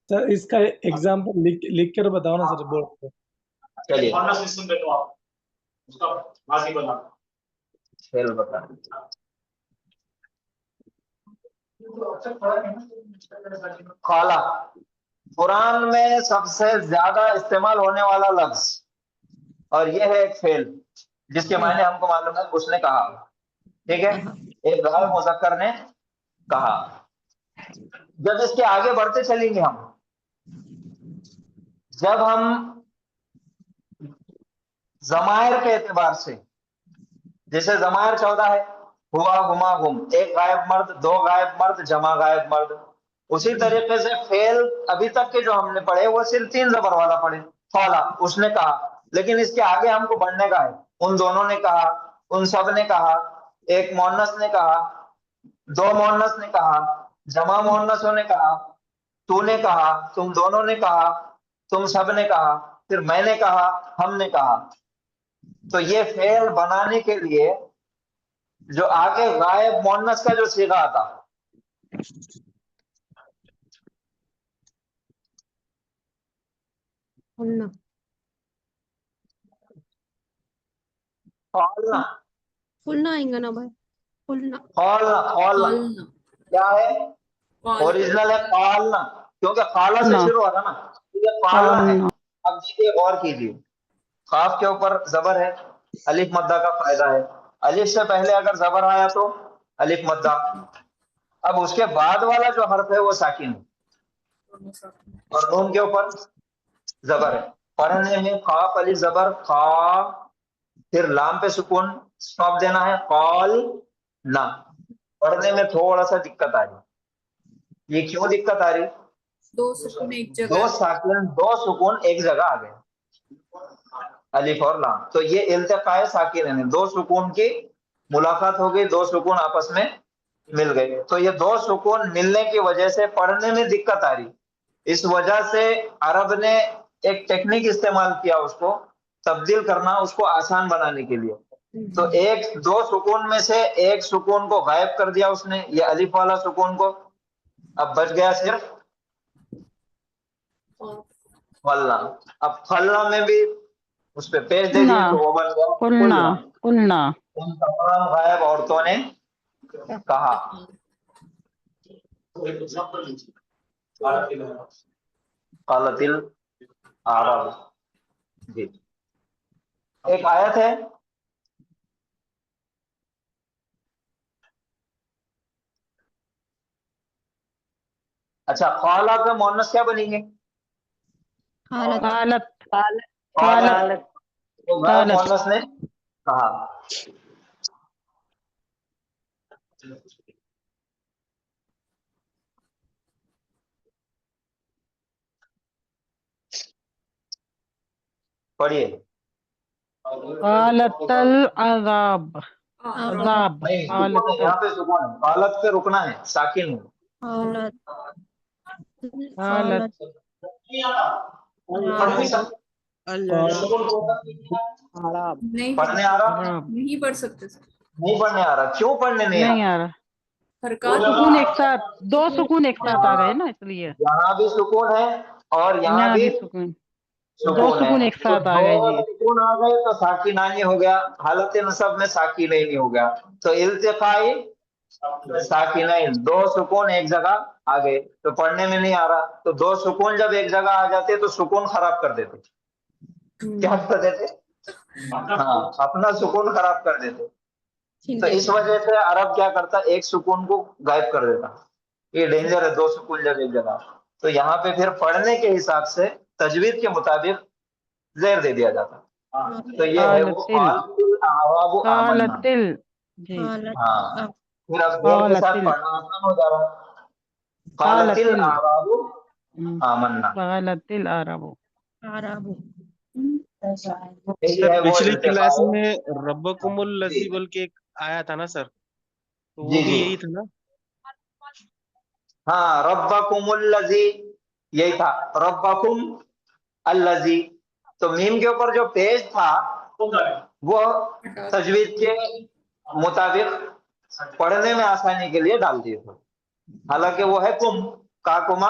सर इसका एग्जाम्पल लिख कर बताओ ना सर बोर्ड पे। चलिए, उसका माजी बना फेल बता। काला कुरान में सबसे ज्यादा इस्तेमाल होने वाला लफ्ज, और यह है एक फेल जिसके मायने हमको मालूम है। उसने कहा, ठीक है, एक गैर मुज़क्कर ने कहा। जब इसके आगे बढ़ते चलेंगे हम, जब हम जमायर के एतबार से, जैसे जमायर 14 है, हुआ, गुमा, गुम, एक गायब मर्द, दो गायब मर्द, जमा गायब मर्द। उसी तरीके से फेल अभी तक के जो हमने पढ़े वो सिर्फ 3 जबर वाला पढ़े। फौला, उसने कहा, लेकिन इसके आगे हमको बढ़ने का है। उन दोनों ने कहा, उन सब ने कहा, एक मोहन्नस ने कहा, दो मोहन्नस ने कहा, जमा मोहन्नसों ने कहा, तूने कहा, तुम दोनों ने कहा, तुम सब ने कहा, फिर मैंने कहा, हमने कहा। तो ये फेल बनाने के लिए जो आगे गायब मोहन्नस का जो सीगा आता, फुलना फौलना, फुलना आएगा ना भाई, फुलना फौलना, फौलना क्या है? ओरिजिनल है फौलना, क्योंकि खाला से ना। शुरू होगा ना, तो ये फौलना है। फौलना। अब देखिए, गौर कीजिए, काफ के ऊपर जबर है, अलिफ मद्दा का फायदा है। अलिफ से पहले अगर जबर आया तो अलिफ मद्दा। अब उसके बाद वाला जो हर्फ है वो साकिन है, और नून के ऊपर जबर है। पढ़ने में काफ अलिफ जबर खा, फिर लाम पे सुकून स्टॉप देना है, कॉल ना। पढ़ने में थोड़ा सा दिक्कत आ रही। ये क्यों दिक्कत आ रही? 2 सुकून एक दो जगह, साकिन, 2 सुकून एक जगह आ गए, अलिफ और लाम। तो ये इल्तिकाए साकिन है, 2 सुकून की मुलाकात हो गई, 2 सुकून आपस में मिल गए। तो ये 2 सुकून मिलने की वजह से पढ़ने में दिक्कत आ रही। इस वजह से अरब ने एक टेक्निक इस्तेमाल किया, उसको तब्दील करना, उसको आसान बनाने के लिए। तो 2 सुकून में से एक सुकून को गायब कर दिया उसने, ये अलिफ वाला सुकून को। अब बच गया सिर्फ फल्ला। अब फल्ला में भी उस पे पेश दे दिए तो वो बन गया कुलना। कुलना। उन तमाम गायब औरतों ने कहा। कालतिल आरब, जी। एक आयत है, अच्छा, काला का मोहन्नस क्या बनेंगे? हालत हालत। हालत। तो गायब मोहन्नस ने कहा। पढ़िए। कालतल अजाब। अजाब। नहीं, सुकून है, यहाँ पे सुकून है, हालत पे रुकना है, साकिन है। हालत हालत। पढ़ने आ रहा? नहीं पढ़ सकते सर, नहीं पढ़ने आ रहा। क्यों पढ़ने नहीं नहीं आ आ रहा? हरकत सुकून एक साथ, 2 सुकून एक साथ आ गए ना, इसलिए। यहाँ भी सुकून है और यहाँ भी सुकून, 2 सुकून सुकून है। एक साथ आ गए जी। सुकून आ गए तो साकिनानी हो गया, हालत नसब में साकिनैनी हो गया। तो इल्तिकाई साकिनैन, 2 सुकून एक जगह आ गए, तो पढ़ने में नहीं आ रहा। तो 2 सुकून जब एक जगह आ जाते तो सुकून खराब कर देते। क्या कर देते? हाँ, अपना सुकून खराब कर देते। तो इस वजह से अरब क्या करता, एक सुकून को गायब कर देता। ये डेंजर है, 2 सुकून जब एक जगह। तो यहाँ पे फिर पढ़ने के हिसाब से तजवीद के मुताबिक जेर दे दिया जाता। तो ये है वो कालतिल जी। हाँ, फिर अब जेर के साथ पढ़ना आसान हो जा रहा। कालतिल आराबु आमन्ना। कालतिल आराबु। सर पिछली क्लास में रब्बकुमुल लजी बोल के एक आया था ना सर, तो वो भी यही था ना? हाँ, रब्बकुमुल लजी यही था, रब्बकुम अल्लजी। तो मीम के ऊपर जो पेज था वो तजवीद के मुताबिक पढ़ने में आसानी के लिए डाल दिए थे। हालांकि वो है कुम, का कुमा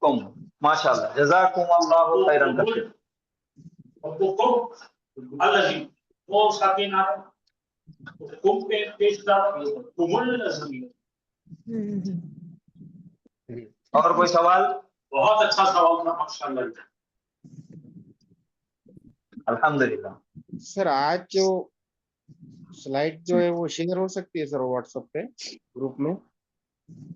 कुम। माशाल्लाह, जज़ाकुमुल्लाहु खैरन कसीर। वो उसका तीन आ रहा है। तुम पे पेश डाल तुमुल नजमी। और कोई सवाल? बहुत अच्छा सवाल था माशाल्लाह। अल्हम्दुलिल्लाह। सर आज जो स्लाइड जो है वो शेयर हो सकती है सर व्हाट्सएप पे ग्रुप में?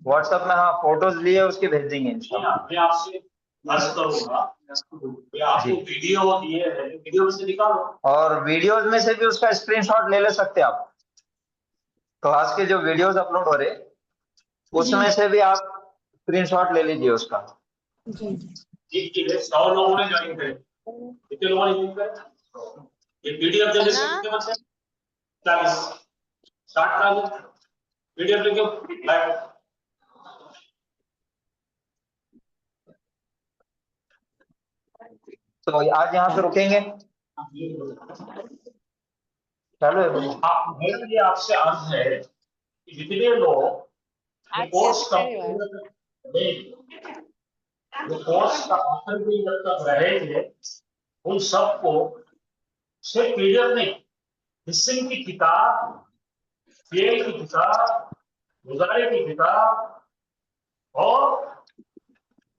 व्हाट्सएप में हाँ, फोटोज लिए उसके भेज देंगे इंशाल्लाह। मैं आपसे अर्ज करूंगा कि आपको जी। वीडियो दिए है, वीडियो में से निकालो। और वीडियोस में से भी उसका स्क्रीनशॉट ले सकते हैं आप। क्लास के जो वीडियोस अपलोड हो रहे उसमें से भी आप स्क्रीनशॉट ले लीजिए उसका। ठीक है, 100 लोगों ने ज्वाइन करे, कितने लोगों ने ज्वाइन करे? ये पीडीएफ देने से कितने बचे? 40। स्टार्ट कर दो पीडीएफ लेके लाइव। तो आज यहाँ पे रुकेंगे। चलो मेरा ये आपसे अर्ज है कि जितने लोग कोर्स का कोर्स का आखिर भी जब तक रहेंगे उन सबको सिर्फ पीडीएफ नहीं, हिस्सिंग की किताब, फेल की किताब, गुजारे की किताब और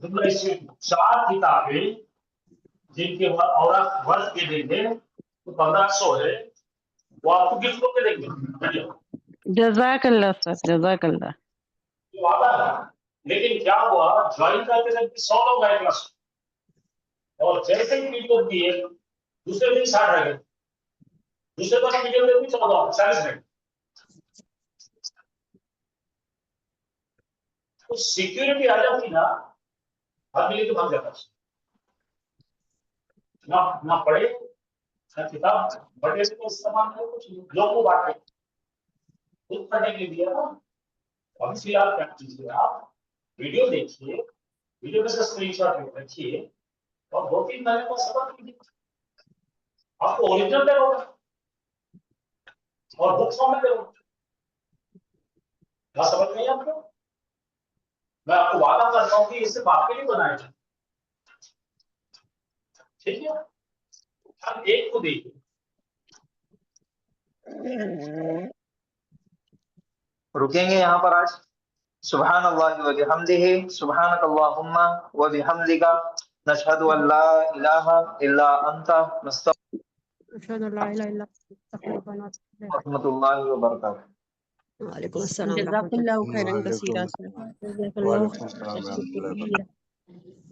4 किताबें जिनके और वर्ष के देंगे तो 1500 है, वो आपको गिफ्ट करके देंगे। जज़ाकल्लाह सर, जज़ाकल्लाह। ये वादा है। लेकिन क्या हुआ, ज्वाइन करते करते 100 लोग आए क्लास और जैसे ही वीडियो दिए दूसरे दिन 60 रह गए, दूसरे दिन वीडियो में भी 40 रह गए। तो सिक्योरिटी आ जाती ना, आदमी तो भाग जाता ना पढ़े ना किताब बड़े से तो इस्तेमाल करे, कुछ लोगों को बांटे खुद पढ़ने के लिए ना। अभी फिलहाल क्या कीजिए, आप वीडियो देखिए, वीडियो में से स्क्रीनशॉट रखिए और 2-3 महीने का सबक कीजिए, आपको ओरिजिनल दे होगा और बुक फॉर्म में दे होगा। क्या समझ नहीं आपको? मैं आपको वादा करता हूँ कि इसे आपके लिए बनाया जाए, ठीक है? हम एक को देखिए। रुकेंगे यहाँ पर आज। सुभान अल्लाह व बिहम्दिही, सुभानक अल्लाहुम्मा व बिहम्दिका, नशहदु अन ला इलाहा इल्ला अंता, नस्तगफिरुका व रहमतुल्लाहि व बरकातुहू। वालेकुम अस्सलाम जज़ाकल्लाहु खैरन कसीरा सर। रहमतुल्लाह।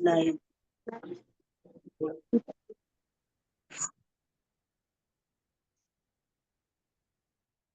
नहीं